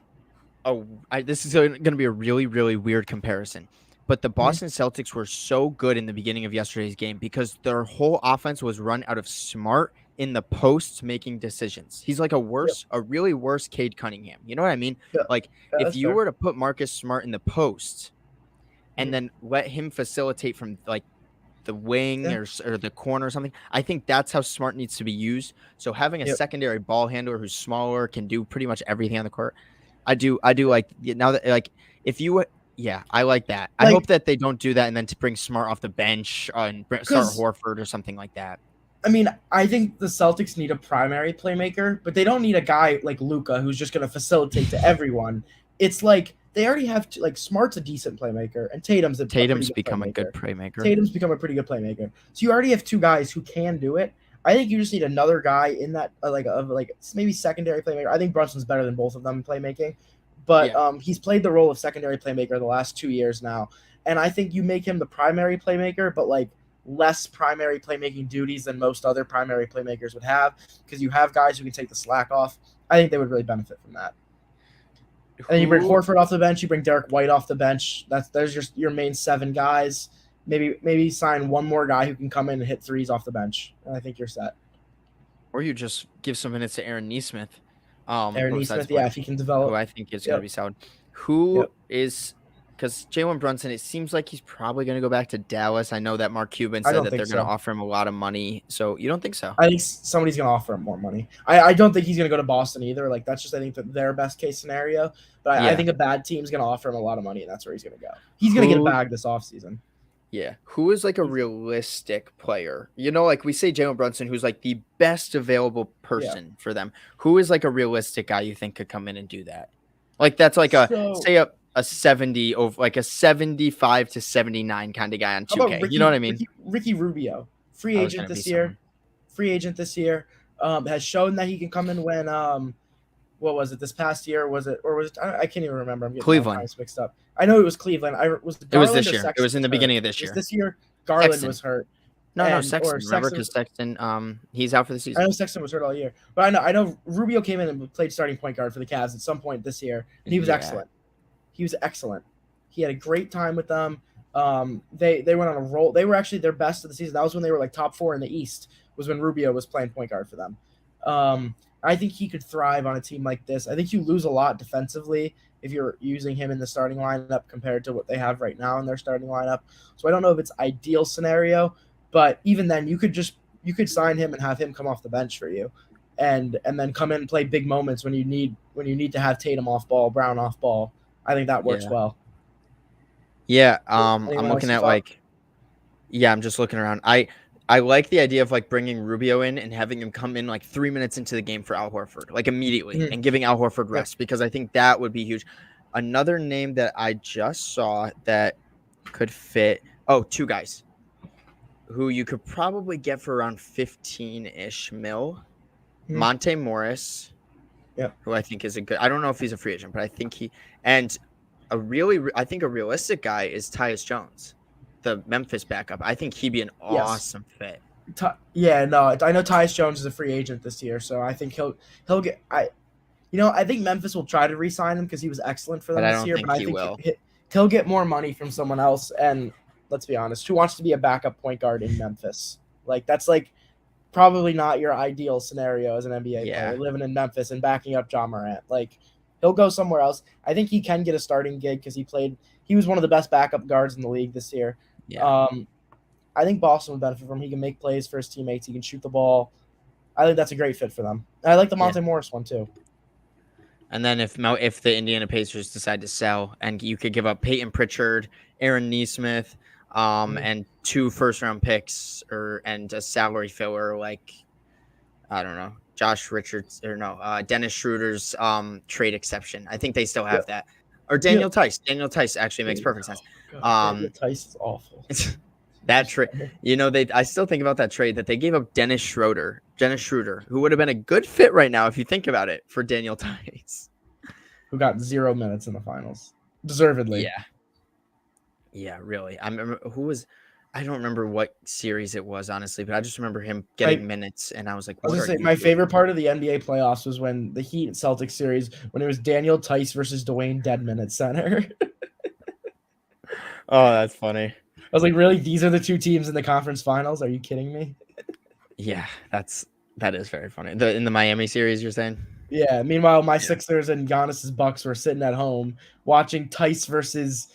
this is going to be a really, really weird comparison. But the Mhm. Boston Celtics were so good in the beginning of yesterday's game because their whole offense was run out of Smart in the posts making decisions. He's like Yep. a really worse Cade Cunningham. You know what I mean? Yeah, Like yeah, if that's you fair. were to put Marcus Smart in the post and Mhm. then let him facilitate from like the wing Yeah. or the corner or something. I think that's how Smart needs to be used. So having a Yep. secondary ball handler who's smaller can do pretty much everything on the court. I do like now that like if you yeah, I like that. I hope Like, that they don't do that and then to bring Smart off the bench and start because Horford or something like that. I mean, I think the Celtics need a primary playmaker, but they don't need a guy like Luca who's just going to facilitate to everyone. It's like they already have like Smart's a decent playmaker, and Tatum's a pretty Tatum's good become a playmaker. good playmaker. Tatum's become a pretty good playmaker. So you already have two guys who can do it. I think you just need another guy in that like maybe secondary playmaker. I think Brunson's better than both of them in playmaking, but Yeah. he's played the role of secondary playmaker the last 2 years now, and I think you make him the primary playmaker, but like less primary playmaking duties than most other primary playmakers would have because you have guys who can take the slack off. I think they would really benefit from that. And then you bring Who Horford off the bench, you bring Derek White off the bench. There's just your main 7 guys. Maybe sign one more guy who can come in and hit threes off the bench, and I think you're set. or you just give some minutes to Aaron Nesmith. Aaron Besides Nesmith, yeah, White, if he can who develop. I think is going to Yep, be solid. Who yep. is because Jalen Brunson? It seems like he's probably going to go back to Dallas. I know that Mark Cuban I said don't that think they're going to so. offer him a lot of money. So you don't think so? I think somebody's gonna offer him more money. I don't think he's gonna go to Boston either. Like that's just I think their best case scenario. But I Yeah. think a bad team's gonna offer him a lot of money, and that's where he's gonna go. He's gonna get a Who? bag this offseason. Yeah. Who is like a realistic player? You know, like we say Jalen Brunson, who's like the best available Yeah. person for them. Who is like a realistic guy you think could come in and do that? Like that's like a So say a 70 over like a 75 to 79 kind of guy on how about 2K. You know what I Ricky mean? Ricky Ricky Rubio, free I was agent gonna be this year. someone. Free agent this year. Has shown that he can come in when what was it this past year? Was it or was it? I can't even remember. I'm getting my Cleveland. times mixed up. I know it was Cleveland. I was It was Garland this or year. It was Sexton in the was hurt. beginning of It this was year. this year. Garland Sexton. was hurt, No, or Sexton. Remember, Sexton because was. Sexton, he's out for the I season. know Sexton was hurt all year, but I know Rubio came in and played starting point guard for the Cavs at some point this year, and he was Yeah. excellent. He was excellent. He had a great time with them. They went on a roll. They were actually their best of the season. That was when they were like top 4 in the East. Was when Rubio was playing point guard for them. I think he could thrive on a team like this. I think you lose a lot defensively if you're using him in the starting lineup compared to what they have right now in their starting lineup. So I don't know if it's ideal scenario, but even then you could sign him and have him come off the bench for you, and then come in and play big moments when you need to have Tatum off ball, Brown off ball. I think that works Yeah. well. Yeah. Anyone I'm else looking you at thought? like yeah, I'm just looking around. I like the idea of like bringing Rubio in and having him come in like 3 minutes into the game for Al Horford, like immediately, Mhm. and giving Al Horford Yep. rest because I think that would be huge. Another name that I just saw that could fit. Oh, 2 guys who you could probably get for around 15-ish mil. Mhm. Monte Morris, Yep. who I think is a good. I don't know if he's a free agent, but I think I think a realistic guy is Tyus Jones, the Memphis backup. I think he'd be an Yes. awesome fit. Yeah, no, I know Tyus Jones is a free agent this year, so I think he'll get. I think Memphis will try to re-sign him because he was excellent for But them I this don't year. think But I he think will. he'll get more money from someone else. And let's be honest, who wants to be a backup point guard in Memphis? Like that's like probably not your ideal scenario as an NBA Yeah. player living in Memphis and backing up John Morant. Like he'll go somewhere else. I think he can get a starting gig because he was one of the best backup guards in the league this year. Yeah. I think Boston would benefit from him. He can make plays for his teammates. He can shoot the ball. I think that's a great fit for them. And I like the Yeah. Monte Morris one too. And then if the Indiana Pacers decide to sell, and you could give up Peyton Pritchard, Aaron Nesmith, and 2 first-round picks and a salary filler like I don't know, Josh Richards or no, Dennis Schroeder's trade exception. I think they still have that. Or Daniel Tice. Daniel Tice actually makes perfect sense. Daniel Tice is awful. That trade, I still think about that trade that they gave up Dennis Schroeder, who would have been a good fit right now if you think about it for Daniel Tice. who got 0 minutes in the finals, deservedly. Yeah, really. I remember who was. I don't remember what series it was, honestly, but I just remember him Like, getting minutes, and I was like, I was "What gonna are say you my doing?" favorite part of the NBA playoffs was when the Heat Celtics series, when it was Daniel Tice versus Dwayne Dedman at center. Oh, that's funny. I was like, really? These are the two teams in the conference finals? Are you kidding me? Yeah, that is very funny. In the Miami series, you're saying? Yeah. Meanwhile, my Yeah. Sixers and Giannis's Bucks were sitting at home watching Tice versus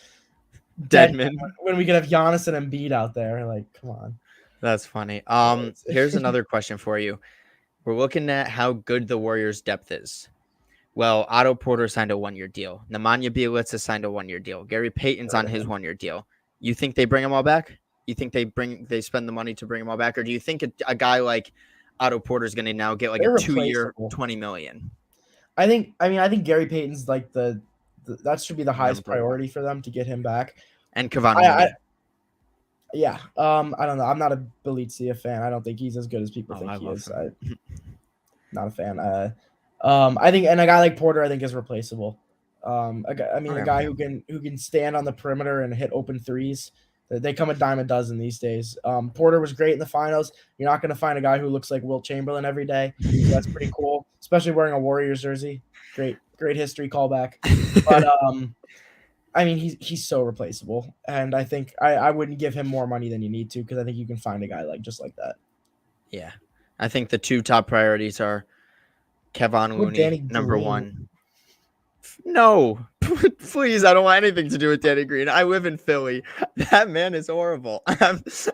Dedman Deadman. when we could have Giannis and Embiid out there. Like, come on. That's funny. It's- Here's another question for you. We're looking at how good the Warriors' depth is. Well, Otto Porter signed a 1-year deal. Nemanja Bjelica signed a 1-year deal. Gary Payton's on his 1-year deal. You think they bring them all back? You think they spend the money to bring them all back, or do you think a guy like Otto Porter is going to now get like a They're 2-year, replaceable. $20 million? I think Gary Payton's like that should be the highest Number one, priority for them to get him back. and Kevon I Looney. Yeah. I don't know. I'm not a Belizia fan. I don't think he's as good as people think I he love is. him. Not a fan. I think, and a guy like Porter, I think is replaceable. A guy who can stand on the perimeter and hit open threes. They come a dime a dozen these days. Porter was great in the finals. You're not going to find a guy who looks like Wilt Chamberlain every day. So that's pretty cool, especially wearing a Warriors jersey. Great history callback. But I mean, he's so replaceable, and I think I wouldn't give him more money than you need to, because I think you can find a guy just like that. Yeah, I think the two top priorities are Kevon With Danny Looney, number Green, one. No, please, I don't want anything to do with Danny Green. I live in Philly. That man is horrible. I'm I'm just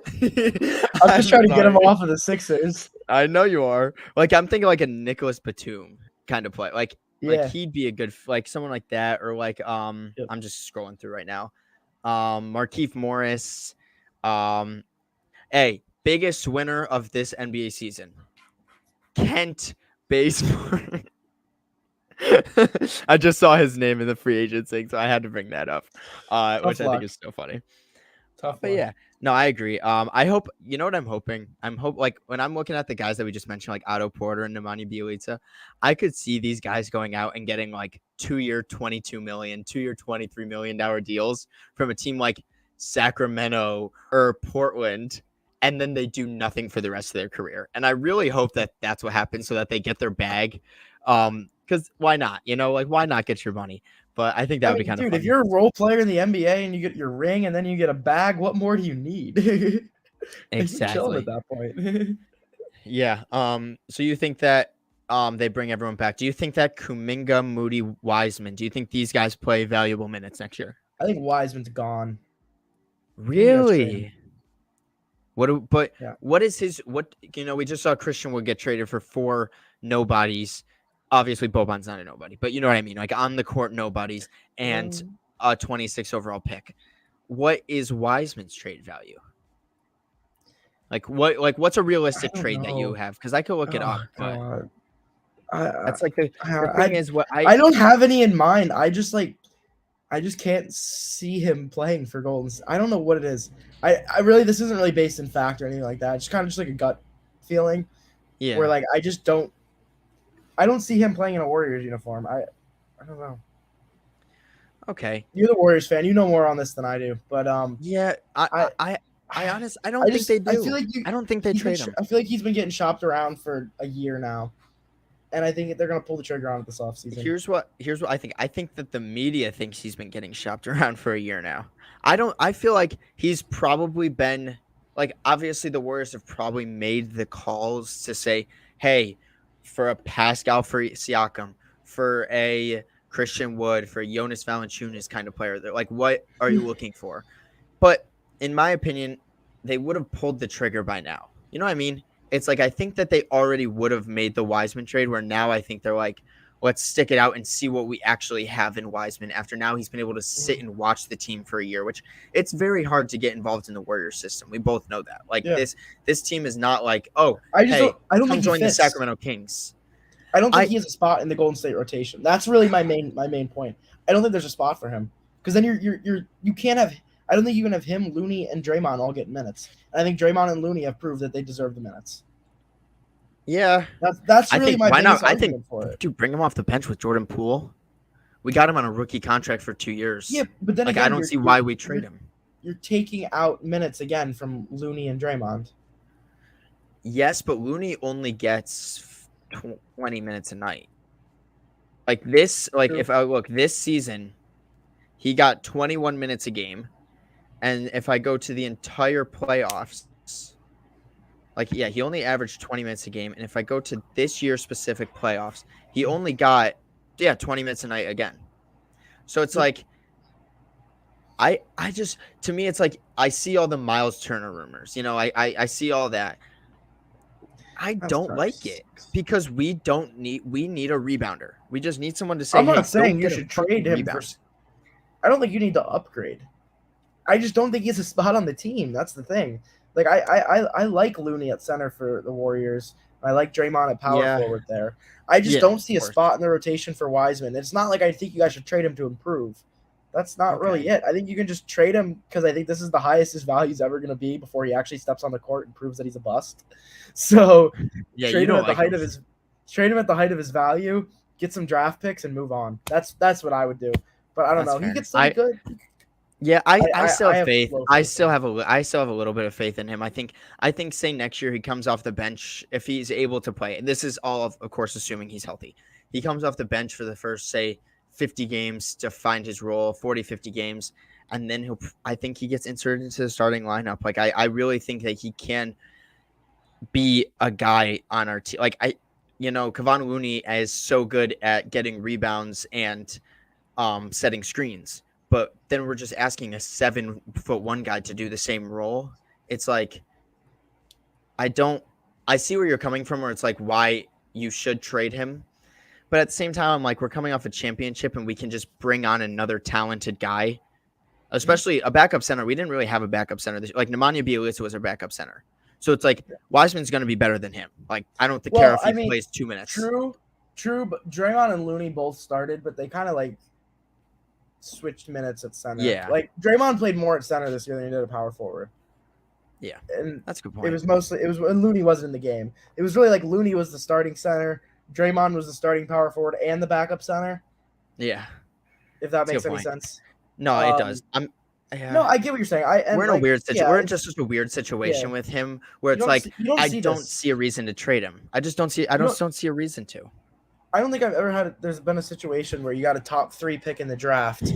trying to get him sorry. off of the Sixers. I know you are. Like, I'm thinking like a Nicholas Batum kind of play. Like Yeah. he'd be a good like someone like that, or like Yep. I'm just scrolling through right now. Markieff Morris. Hey, biggest winner of this NBA season. Kent Bazemore. I just saw his name in the free agent thing, so I had to bring that up, which I think is so funny. Tough But luck. yeah, no, I agree. I hope you know what I'm hoping. Like when I'm looking at the guys that we just mentioned, like Otto Porter and Nemanja Bjelica, I could see these guys going out and getting like 2-year, $22 million, 2-year, $23 million deals from a team like Sacramento or Portland, and then they do nothing for the rest of their career. And I really hope that that's what happens, so that they get their bag. Because why not? Like why not get your money? But I think that would be kind of Dude, fun. if you're a role player in the NBA and you get your ring and then you get a bag, what more do you need? You're chilling at Exactly. that point. Yeah. So you think that they bring everyone back? Do you think that Kuminga, Moody, Wiseman? Do you think these guys play valuable minutes next year? I think Wiseman's gone. Really? But Yeah. what is his what? We just saw Christian would get traded for 4 nobodies. Obviously, Boban's not a nobody, but you know what I mean. Like on the court nobodies and a 26 overall pick. What is Wiseman's trade value? What's a realistic trade that you have? Because I could look it up, but God. that's like the I, thing is what I don't have any in mind. I just can't see him playing for Golden State. I don't know what it is. I really, this isn't really based in fact or anything like that. It's just kind of just like a gut feeling yeah. where I don't see him playing in a Warriors uniform. I don't know. Okay. You're the Warriors fan. You know more on this than I do. But Yeah, I honestly, I don't think they do. I feel like I don't think they trade him. I feel like he's been getting shopped around for a year now, and I think they're gonna pull the trigger on it this offseason. Here's what I think. I think that the media thinks he's been getting shopped around for a year now. I feel like he's probably been like, obviously the Warriors have probably made the calls to say, hey, for a Pascal for Siakam, for a Christian Wood, for a Jonas Valanciunas kind of player. They're like, what are you looking for? But in my opinion, they would have pulled the trigger by now. You know what I mean? It's like I think that they already would have made the Wiseman trade, where now I think they're like, let's stick it out and see what we actually have in Wiseman after now he's been able to sit and watch the team for a year, which it's very hard to get involved in the Warriors system. We both know that. Like this team is not like, oh, I don't think join the Sacramento Kings. I don't think he has a spot in the Golden State rotation. That's really my main point. I don't think there's a spot for him, because then you can't have. I don't think you can have him, Looney, and Draymond all get minutes. And I think Draymond and Looney have proved that they deserve the minutes. Yeah, that's really my why biggest not? argument for it. Dude, bring him off the bench with Jordan Poole. We got him on a rookie contract for 2 years. Yeah, but then Like, again, I don't see why we trade him. You're taking out minutes again from Looney and Draymond. Yes, but Looney only gets 20 minutes a night. Like this, like True. if I look this season, he got 21 minutes a game. And if I go to the entire playoffs, like, yeah, he only averaged 20 minutes a game. And if I go to this year's specific playoffs, he only got, 20 minutes a night again. So it's like, I just, to me, it's like, I see all the Miles Turner rumors, I see all that. I don't like it because we need a rebounder. We just need someone to say, I'm not hey, saying you should trade him for. I don't think you need to upgrade. I just don't think he has a spot on the team. That's the thing. Like I like Looney at center for the Warriors. I like Draymond at power forward there. I just don't see a spot in the rotation for Wiseman. It's not like I think you guys should trade him to improve. That's not really it. I think you can just trade him because I think this is the highest his value is ever going to be before he actually steps on the court and proves that he's a bust. So trade him at the height of his value, get some draft picks, and move on. That's what I would do. But I don't know. Fair. He gets so good. Yeah, I still have faith. I still have a little bit of faith in him. I think say next year he comes off the bench if he's able to play. This is all of course assuming he's healthy. He comes off the bench for the first say 50 games to find his role, 40, 50 games, and then I think he gets inserted into the starting lineup. Like I really think that he can be a guy on our team. Like Kevon Looney is so good at getting rebounds and setting screens. But then we're just asking a 7'1" guy to do the same role. It's like, I see where you're coming from, where it's like why you should trade him. But at the same time, I'm like, we're coming off a championship and we can just bring on another talented guy, especially a backup center. We didn't really have a backup center. Like Nemanja Bjelica was our backup center. So it's like Wiseman's going to be better than him. Like, I don't care if he plays 2 minutes. True. But Draymond and Looney both started, but they kind of like switched minutes at center. Yeah. Like Draymond played more at center this year than he did at power forward. Yeah. And that's a good point. It was when Looney wasn't in the game. It was really like Looney was the starting center, Draymond was the starting power forward and the backup center. Yeah. If that makes any sense. No, it does. No, I get what you're saying. We're in a weird situation. We're in just a weird situation with him where it's like I don't see a reason to trade him. I just don't see. I don't see a reason to. I don't think I've ever had. There's been a situation where you got a top 3 pick in the draft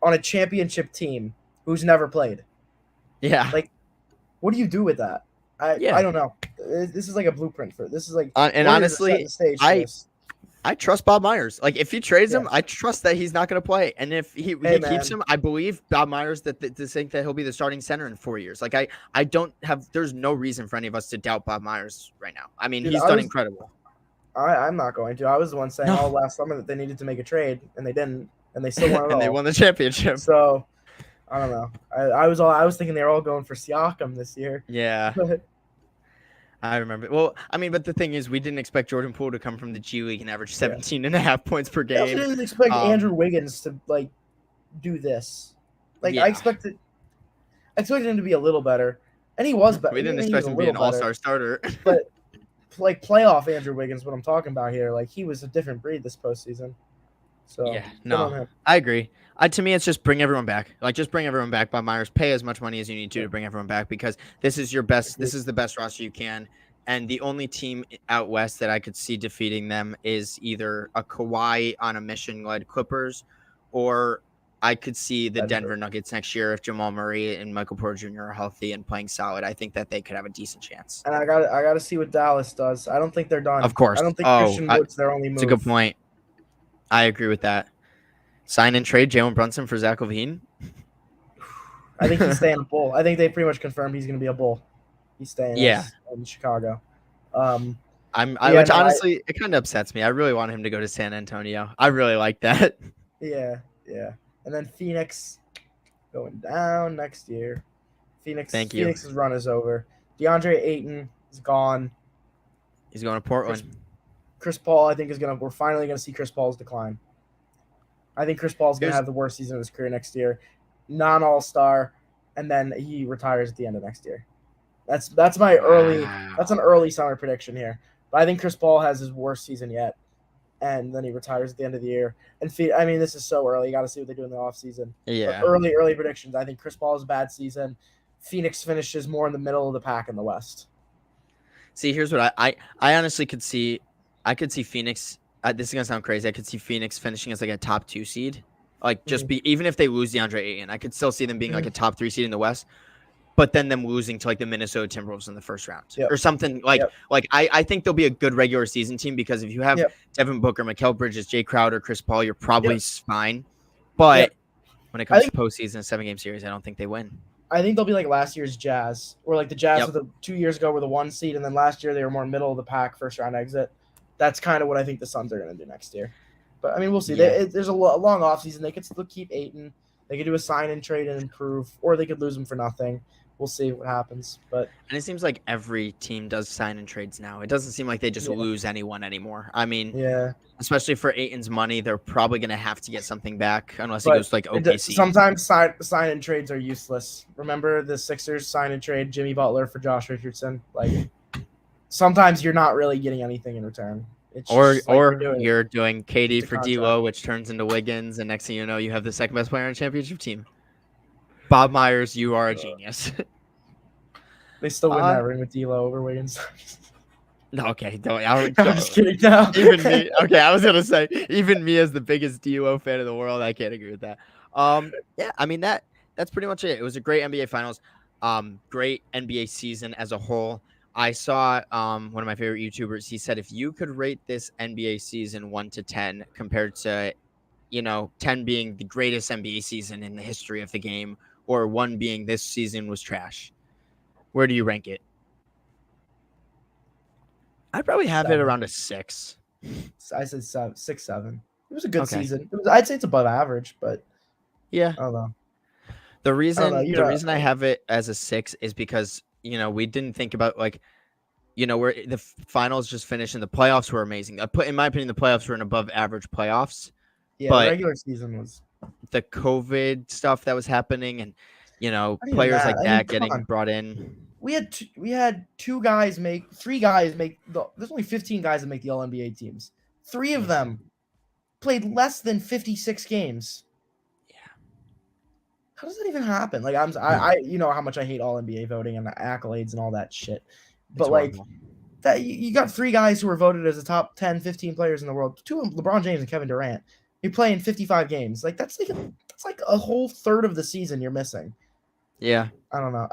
on a championship team who's never played. Yeah. Like, what do you do with that? I don't know. This is like a blueprint for this. Is like and honestly, I trust Bob Myers. Like if he trades him, I trust that he's not going to play. And if he keeps him, I believe Bob Myers to think that he'll be the starting center in 4 years. Like I don't have. There's no reason for any of us to doubt Bob Myers right now. I mean, he's done incredible. I'm not going to. I was the one saying all last summer that they needed to make a trade, and they didn't, and they still won it and they won the championship. So I don't know. I was thinking they were all going for Siakam this year. Yeah. I remember. Well, I mean, but the thing is, we didn't expect Jordan Poole to come from the G League and average 17.5 points per game. I didn't expect Andrew Wiggins to like do this. Like I expected him to be a little better, and he was better. We didn't expect him to be an all-star starter. But like playoff Andrew Wiggins, what I'm talking about here, like he was a different breed this postseason. So yeah, no, I agree. To me, it's just bring everyone back. Like, just bring everyone back. Bob Myers, pay as much money as you need to bring everyone back because this is your best. This is the best roster you can. And the only team out west that I could see defeating them is either a Kawhi on a mission-led Clippers, or I could see the Denver Nuggets next year if Jamal Murray and Michael Porter Jr. are healthy and playing solid. I think that they could have a decent chance. And I got to see what Dallas does. I don't think they're done. Of course. I don't think Christian Wood's their only move. It's a good point. I agree with that. Sign and trade Jalen Brunson for Zach LaVine. I think he's staying a Bull. I think they pretty much confirmed he's going to be a Bull. He's staying in Chicago. Which honestly, it kind of upsets me. I really want him to go to San Antonio. I really like that. Yeah. And then Phoenix going down next year. Phoenix's run is over. DeAndre Ayton is gone. He's going to Portland. Chris Paul, I think, we're finally going to see Chris Paul's decline. I think Chris Paul's going to have the worst season of his career next year. Non-All-Star, and then he retires at the end of next year. That's an early summer prediction here. But I think Chris Paul has his worst season yet. and then he retires at the end of the year. And I mean, this is so early. You got to see what they do in the offseason. But Yeah. early predictions. I think Chris Paul has a bad season. Phoenix finishes more in the middle of the pack in the West. See, here's what I honestly could see. I could see Phoenix. This is gonna sound crazy. I could see Phoenix finishing as like a top 2 seed, like just be even if they lose DeAndre Ayton, I could still see them being like a top 3 seed in the West. But then them losing to like the Minnesota Timberwolves in the first round or something like I think they'll be a good regular season team because if you have Devin Booker, Mikal Bridges, Jay Crowder, Chris Paul, you're probably fine. But when it comes to postseason, a 7-game series, I don't think they win. I think they'll be like last year's Jazz, or like the Jazz with 2 years ago were the 1 seed, and then last year they were more middle of the pack, first round exit. That's kind of what I think the Suns are going to do next year. But I mean, we'll see. There's a long offseason. They could still keep Ayton. They could do a sign and trade and improve, or they could lose him for nothing. We'll see what happens. And it seems like every team does sign and trades now. It doesn't seem like they just lose anyone anymore. I mean, especially for Ayton's money, they're probably going to have to get something back unless he goes like OKC. Sometimes sign and trades are useless. Remember the Sixers sign and trade Jimmy Butler for Josh Richardson? Like sometimes you're not really getting anything in return. Or you're doing KD for D'Lo, which turns into Wiggins, and next thing you know, you have the second best player on the championship team. Bob Myers, you are a genius. They still win that ring with D'Lo over Wiggins. No, okay, I'm just kidding. Now, even me. Okay, I was gonna say even me as the biggest D'Lo fan in the world, I can't agree with that. Yeah, I mean that's pretty much it. It was a great NBA Finals, great NBA season as a whole. I saw one of my favorite YouTubers. He said if you could rate this NBA season 1 to 10 compared to, 10 being the greatest NBA season in the history of the game, or 1 being this season was trash, where do you rank it? I'd probably have 7. it around a 6. I said 6, 7. It was a good season. I'd say it's above average, but yeah, I don't know. The reason I have it as a 6 is because we didn't think about where the finals just finished and the playoffs were amazing. In my opinion, the playoffs were an above average playoffs. Yeah, but the regular season was the COVID stuff that was happening, and players like that getting brought in. We had 3 guys make there's only 15 guys that make the All NBA teams. 3 of them played less than 56 games. Yeah. How does that even happen? Like I you know how much I hate All NBA voting and the accolades and all that shit. But that you got 3 guys who were voted as the top 10, 15 players in the world. 2 of them, LeBron James and Kevin Durant. You're playing 55 games. Like that's like a whole third of the season you're missing. Yeah. I don't know.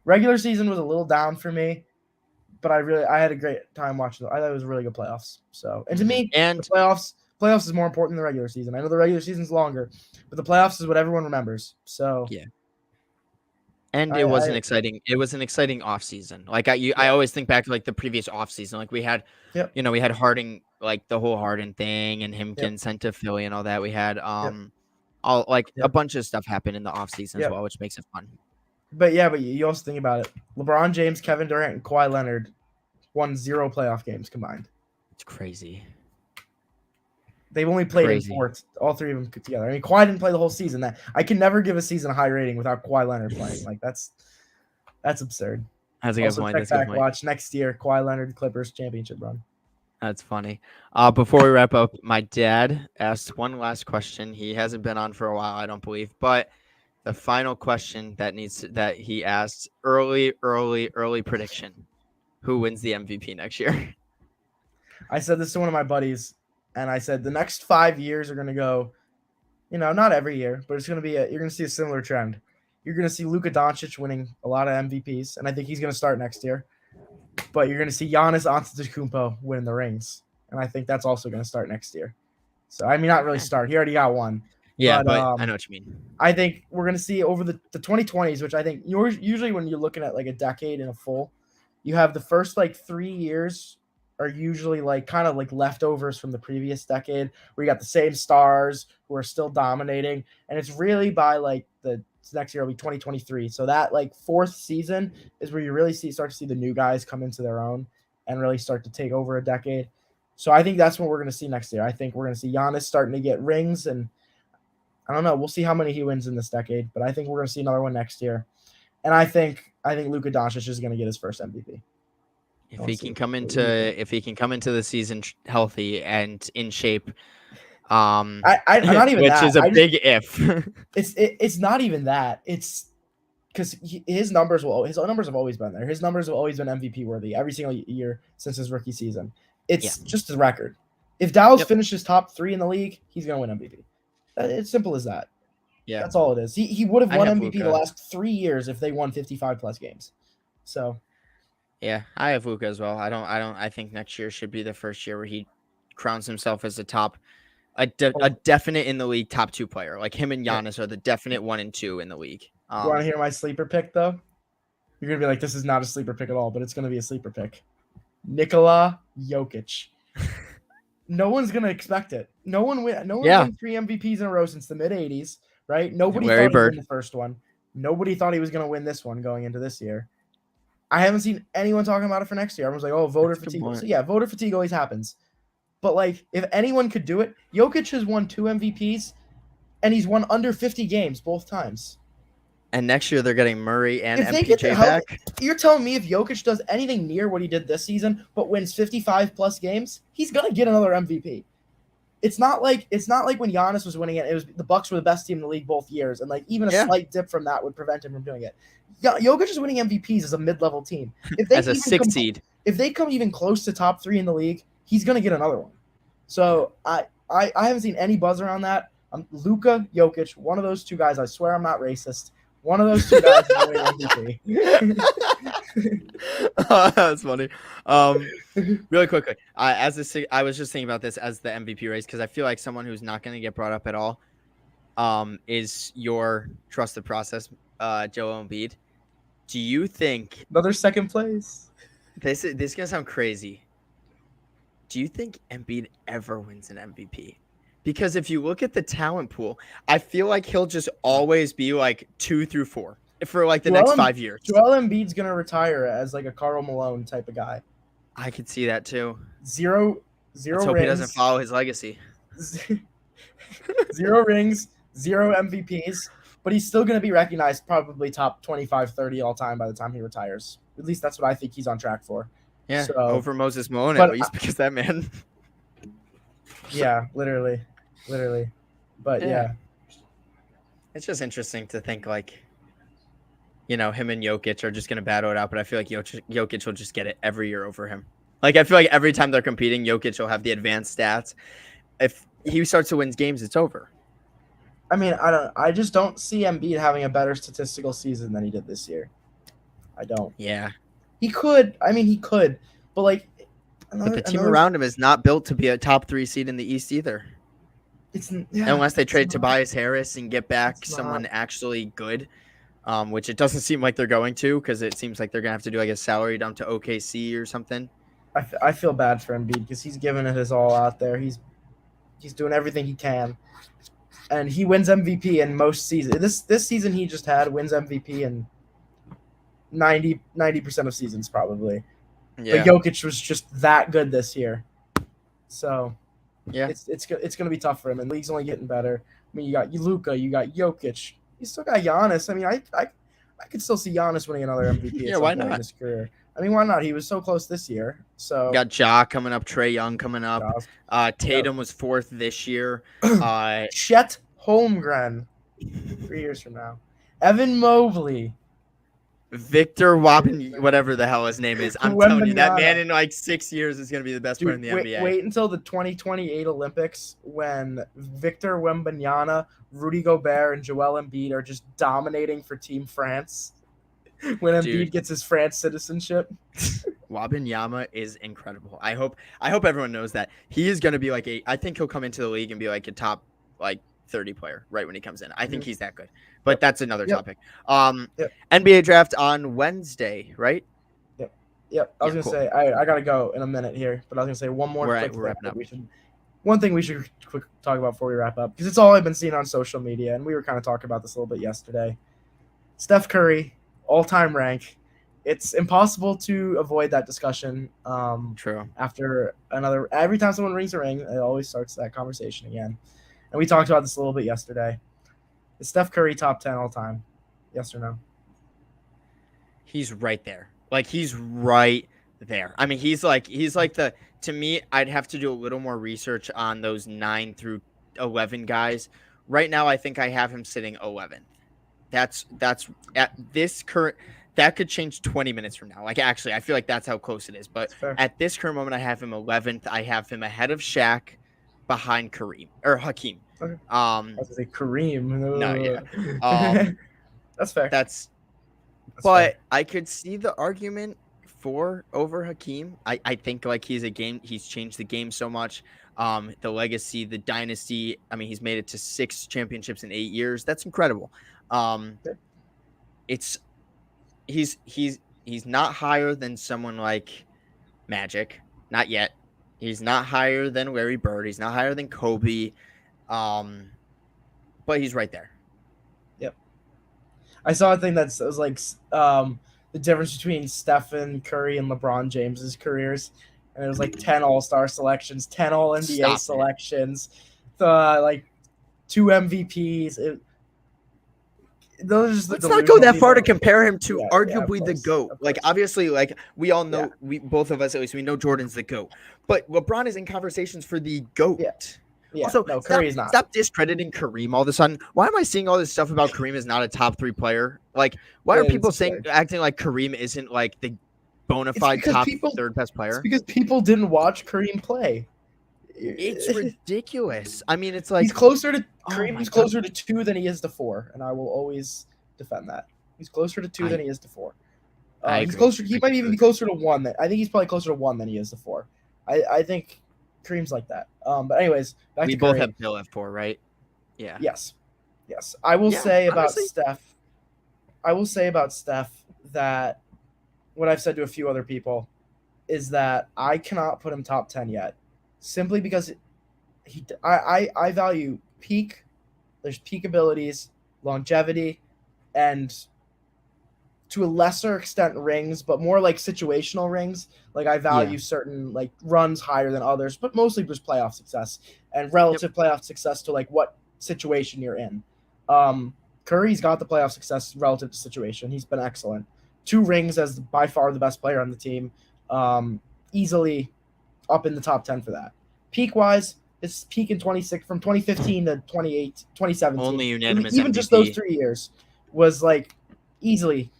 Regular season was a little down for me, but I had a great time watching it. I thought it was really good playoffs. So, and to me, the playoffs is more important than the regular season. I know the regular season's longer, but the playoffs is what everyone remembers. So, yeah. And it was an exciting off season. Like I always think back to like the previous off season. Like we had, we had Harden, like the whole Harden thing and him getting sent to Philly and all that. We had a bunch of stuff happened in the off season as well, which makes it fun. But you also think about it. LeBron James, Kevin Durant, and Kawhi Leonard won 0 playoff games combined. It's crazy. They've only played in 4, all 3 of them together. I mean, Kawhi didn't play the whole season. That I can never give a season a high rating without Kawhi Leonard playing. Like that's absurd. That's a good point. Check back, watch next year. Kawhi Leonard Clippers championship run. That's funny. Before we wrap up, my dad asked one last question. He hasn't been on for a while, I don't believe, but the final question that he asked, early prediction: who wins the MVP next year? I said this to one of my buddies, and I said the next 5 years are going to go, not every year, but it's going to be you're going to see a similar trend. You're going to see Luka Doncic winning a lot of MVPs, and I think he's going to start next year. But you're going to see Giannis Antetokounmpo win the rings, and I think that's also going to start next year. So I mean, not really start. He already got one. Yeah, but I know what you mean. I think we're going to see over the 2020s, which I think usually when you're looking at like a decade in a full, you have the first like 3 years are usually like kind of like leftovers from the previous decade where you got the same stars who are still dominating. And it's really by like the next year will be 2023. So that like 4th season is where you really start to see the new guys come into their own and really start to take over a decade. So I think that's what we're going to see next year. I think we're going to see Giannis starting to get rings, and I don't know. We'll see how many he wins in this decade, but I think we're going to see another one next year. And I think Luka Doncic is going to get his first MVP. If he can come into the season healthy and in shape, I'm not even which that. is a big if. It's not even that. It's because his numbers have always been there. His numbers have always been MVP worthy every single year since his rookie season. It's just his record. If Dallas finishes top 3 in the league, he's gonna win MVP. It's simple as that. Yeah, that's all it is. He would have I won have MVP the Luka. last 3 years if they won 55 plus games. So Yeah, I have Luka as well. I think next year should be the first year where he crowns himself as a definite in the league top 2 player. Like him and Giannis are the definite 1 and 2 in the league. You want to hear my sleeper pick though? You're gonna be like, this is not a sleeper pick at all, but it's gonna be a sleeper pick. Nikola Jokic. No one's gonna expect it. No one won 3 MVPs in a row since the mid '80s, right? Nobody thought he'd win the first one. Nobody thought he was gonna win this one going into this year. I haven't seen anyone talking about it for next year. Everyone's like, "Oh, voter fatigue." So yeah, voter fatigue always happens. But like, if anyone could do it, Jokic has won 2 MVPs, and he's won under 50 games both times. And next year they're getting Murray and MPJ back. You're telling me if Jokic does anything near what he did this season, but wins 55 plus games, he's gonna get another MVP. It's not like when Giannis was winning it. It was the Bucks were the best team in the league both years, and like even a slight dip from that would prevent him from doing it. Jokic is winning MVPs as a mid-level team. If they as a 6 seed, if they come even close to top 3 in the league, he's gonna get another one. So I haven't seen any buzz around that. Luka, Jokic, one of those 2 guys. I swear I'm not racist. One of those 2 guys is winning MVP. Oh, that's funny. Really quickly, I was just thinking about this as the MVP race because I feel like someone who's not going to get brought up at all is your trust the process, Joel Embiid. Do you think another second place? This is gonna sound crazy. Do you think Embiid ever wins an MVP? Because if you look at the talent pool, I feel like he'll just always be like 2 through 4 for like the next 5 years. Joel Embiid's gonna retire as like a Karl Malone type of guy. I could see that too. Zero Let's hope rings. he doesn't follow his legacy. 0 rings, 0 MVPs, but he's still gonna be recognized probably top 25, 30 all time by the time he retires. At least that's what I think he's on track for. Yeah, so, over Moses Malone at least because that man. Yeah, literally. But yeah. It's just interesting to think like, him and Jokic are just going to battle it out, but I feel like Jokic will just get it every year over him. Like, I feel like every time they're competing, Jokic will have the advanced stats. If he starts to win games, it's over. I mean, I just don't see Embiid having a better statistical season than he did this year. I don't. Yeah. He could. I mean, he could. But like, but the team around him is not built to be a top 3 seed in the East either. Unless they trade Tobias Harris and get back someone actually good, which it doesn't seem like they're going to because it seems like they're going to have to do like a salary dump to OKC or something. I feel bad for Embiid because he's giving it his all out there. He's doing everything he can. And he wins MVP in most seasons. This season he just had wins MVP in 90% of seasons probably. Yeah. But Jokic was just that good this year. So yeah, it's gonna be tough for him, and the league's only getting better. I mean, you got Luka, you got Jokic, you still got Giannis. I mean, I could still see Giannis winning another MVP. Yeah, why not? In his career. I mean, why not? He was so close this year. So you got Ja coming up, Trae Young coming up. Tatum was 4th this year. Chet Holmgren, 3 years from now. Evan Mobley. Victor Wembanyama, whatever the hell his name is. I'm telling you, that man in like 6 years is going to be the best player in the NBA. Wait until the 2028 Olympics when Victor Wembanyama, Rudy Gobert, and Joel Embiid are just dominating for Team France. When Embiid gets his France citizenship. Wembanyama is incredible. I hope everyone knows that. He is going to be like I think he'll come into the league and be like a top like 30 player right when he comes in. I think he's that good. But that's another topic. NBA draft on Wednesday, right? Yep. I was gonna say I gotta go in a minute here, but I was gonna say one more. We're wrapping up. One thing we should quick talk about before we wrap up, because it's all I've been seeing on social media, and we were kind of talking about this a little bit yesterday. Steph Curry, all-time rank. It's impossible to avoid that discussion. True. Every time someone rings a ring, it always starts that conversation again. And we talked about this a little bit yesterday. Is Steph Curry top 10 all time? Yes or no? He's right there. Like, he's right there. I mean, he's like the, to me, I'd have to do a little more research on those 9 through 11 guys. Right now, I think I have him sitting 11th. That's at this current, that could change 20 minutes from now. Like, actually, I feel like that's how close it is. But at this current moment, I have him 11th. I have him ahead of Shaq, behind Kareem or Hakeem. Okay. I was gonna say Kareem. No, yeah. That's fair. That's but fair. I could see the argument for over Hakeem. I think like he's changed the game so much. The legacy, the dynasty. I mean, he's made it to 6 championships in 8 years. That's incredible. It's he's not higher than someone like Magic, not yet. He's not higher than Larry Bird. He's not higher than Kobe. But he's right there. Yep. I saw a thing that was like the difference between Stephen Curry and LeBron James's careers, and it was like 10 All-Star selections, 10 All-NBA selections, like 2 MVPs. Those are just Let's not go that far to compare him to arguably the GOAT. Like, obviously, like we all know, we both of us at least, we know Jordan's the GOAT, but LeBron is in conversations for the GOAT. Yeah. Also, no, Curry's not. Stop discrediting Kareem all of a sudden. Why am I seeing all this stuff about Kareem is not a top 3 player? Like, why are people acting like Kareem isn't like the bona fide top 3rd best player? It's because people didn't watch Kareem play. It's ridiculous. I mean, it's like he's closer to Kareem. He's closer to 2 than he is to 4, and I will always defend that. He's closer to 2 than he is to 4. He's closer. He might even be closer to 1. I think he's probably closer to 1 than he is to 4. I think Kareem's like that. But anyways, we both have Bill at 4, right? Yeah. Yes. I will say about Steph. I will say about Steph that what I've said to a few other people is that I cannot put him top 10 yet. Simply because I value peak. There's peak abilities, longevity, and to a lesser extent rings, but more like situational rings. Like I value certain like runs higher than others, but mostly just playoff success and relative playoff success to like what situation you're in. Curry's got the playoff success relative to situation. He's been excellent. 2 rings as by far the best player on the team. Easily up in the top 10 for that. Peak wise, his peak in 26 from 2015 to 2017. Only unanimous even MVP. Just those 3 years was like easily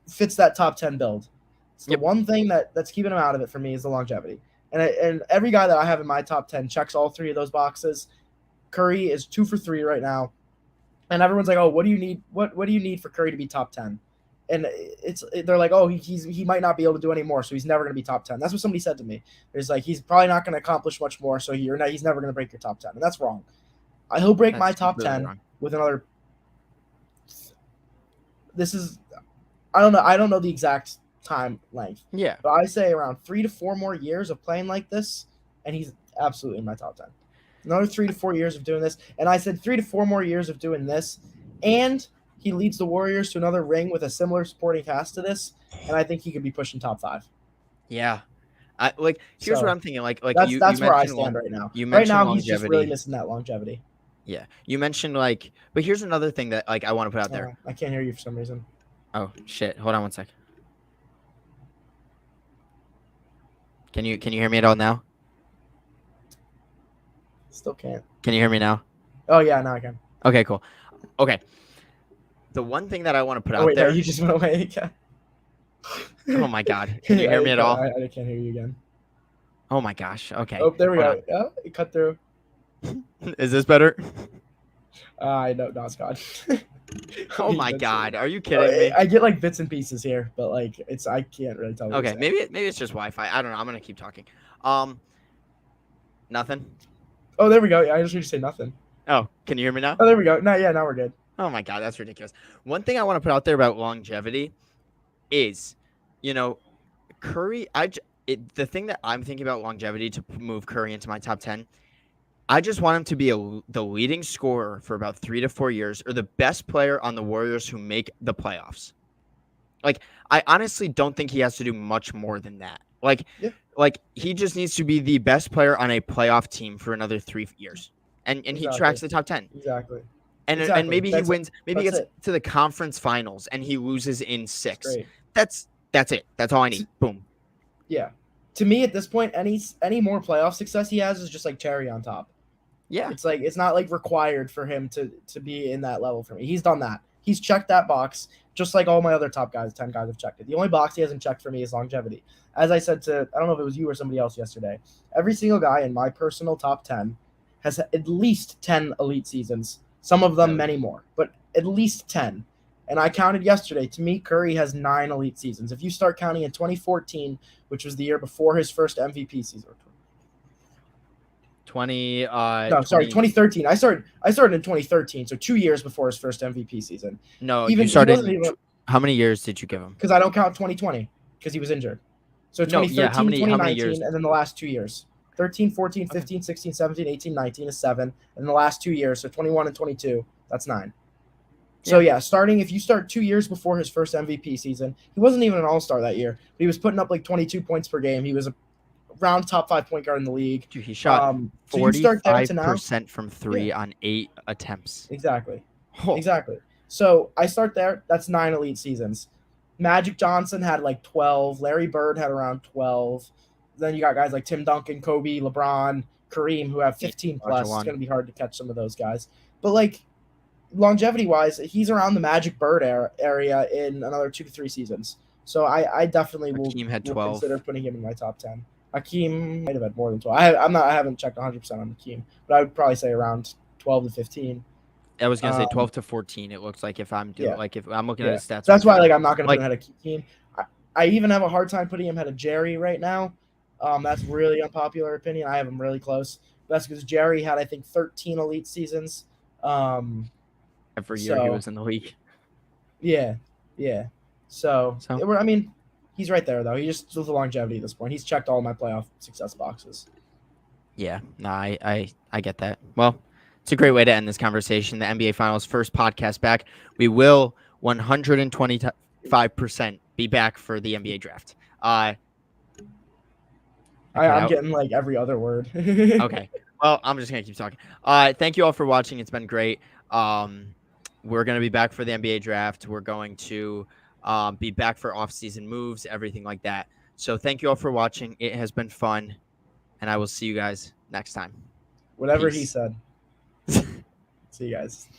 fits that top 10 build. So the one thing that's keeping him out of it for me is the longevity. And every guy that I have in my top 10 checks all 3 of those boxes. Curry is 2 for 3 right now. And everyone's like, "Oh, what do you need? What do you need for Curry to be top 10?" And they're like, "Oh, he might not be able to do any more, so he's never going to be top 10." That's what somebody said to me. It's like he's probably not going to accomplish much more, so he's never going to break your top 10, and that's wrong. He'll break my top 10 with another. This is, I don't know. I don't know the exact time length. Yeah, but I say around 3 to 4 more years of playing like this, and he's absolutely in my top 10. Another 3 to 4 years of doing this, and I said 3 to 4 more years of doing this, and he leads the Warriors to another ring with a similar supporting cast to this, and I think he could be pushing top 5. Yeah, here's what I'm thinking. Like that's where I stand right now. Right now, he's just really missing that longevity. Yeah, you mentioned but here's another thing that I want to put out there. I can't hear you for some reason. Oh shit! Hold on one sec. Can you hear me at all now? Still can't. Can you hear me now? Oh yeah, now I can. Okay, cool. Okay. The one thing that I want to put out there. No, you just went away again. Oh my god! Can you hear me at all? I can't hear you again. Oh my gosh! Okay. Oh, there we go. Yeah, it cut through. Is this better? I know, no, it's gone. Oh my god! Are you kidding me? I get like bits and pieces here, but like I can't really tell. Okay, maybe it's just Wi-Fi. I don't know. I'm gonna keep talking. Nothing. Oh, there we go. I just heard you say nothing. Oh, can you hear me now? Oh, there we go. Now we're good. Oh my god, that's ridiculous. One thing I want to put out there about longevity is, Curry. The thing that I'm thinking about longevity to move Curry into my top 10. I just want him to be the leading scorer for about 3 to 4 years, or the best player on the Warriors who make the playoffs. Like, I honestly don't think he has to do much more than that. Like he just needs to be the best player on a playoff team for another 3 years, and he tracks the top 10. Exactly. And maybe he wins. Maybe he gets to the conference finals and he loses in 6. That's it. That's all I need. Boom. Yeah. To me, at this point, any more playoff success he has is just like cherry on top. Yeah. It's like it's not like required for him to be in that level for me. He's done that. He's checked that box, just like all my other top guys. 10 guys have checked it. The only box he hasn't checked for me is longevity. As I said to, I don't know if it was you or somebody else yesterday. Every single guy in my personal top 10 has at least 10 elite seasons. Some of them Really? many more, but at least 10. And I counted yesterday. To me, Curry has 9 elite seasons. If you start counting in 2014, which was the year before his first MVP season. 20 2013. I started in 2013, so 2 years before his first MVP season. No, Even you he wasn't started. even How many years did you give him? because I don't count 2020 because he was injured. So No, yeah. 2013, How many years? 2019, and then the last 2 years. 13, 14, 15, 16, 17, 18, 19 is 7. And the last 2 years, so 21 and 22, that's 9. So yeah, if you start 2 years before his first MVP season, he wasn't even an all-star that year, but he was putting up like 22 points per game. He was a round top 5 point guard in the league. Dude, he shot So you start there to now. 45% from 3 on 8 attempts. Exactly. Oh. Exactly. So I start there. That's 9 elite seasons. Magic Johnson had like 12. Larry Bird had around 12. Then you got guys like Tim Duncan, Kobe, LeBron, Kareem, who have 15 plus. It's going to be hard to catch some of those guys. But like longevity-wise, he's around the Magic Bird area in another 2 to 3 seasons. So I definitely will consider putting him in my top 10. Hakeem might have had more than 12. I haven't checked 100% on Hakeem, but I would probably say around 12 to 15. I was gonna say 12 to 14. It looks like if I'm doing if I'm looking at his stats. That's why I'm not gonna put him ahead of Hakeem. I even have a hard time putting him ahead of Jerry right now. That's really unpopular opinion. I have him really close. That's because Jerry had I think 13 elite seasons. Every year he was in the league. Yeah. So I mean, he's right there though. He just does the longevity at this point. He's checked all my playoff success boxes. Yeah, no, I get that. Well, it's a great way to end this conversation. The NBA Finals first podcast back. We will 125% be back for the NBA draft. I'm getting like every other word. Okay. Well, I'm just gonna keep talking. Thank you all for watching. It's been great. We're gonna be back for the NBA draft. We're going to be back for off-season moves, everything like that. So thank you all for watching. It has been fun, and I will see you guys next time. Whatever Peace. He said. See you guys.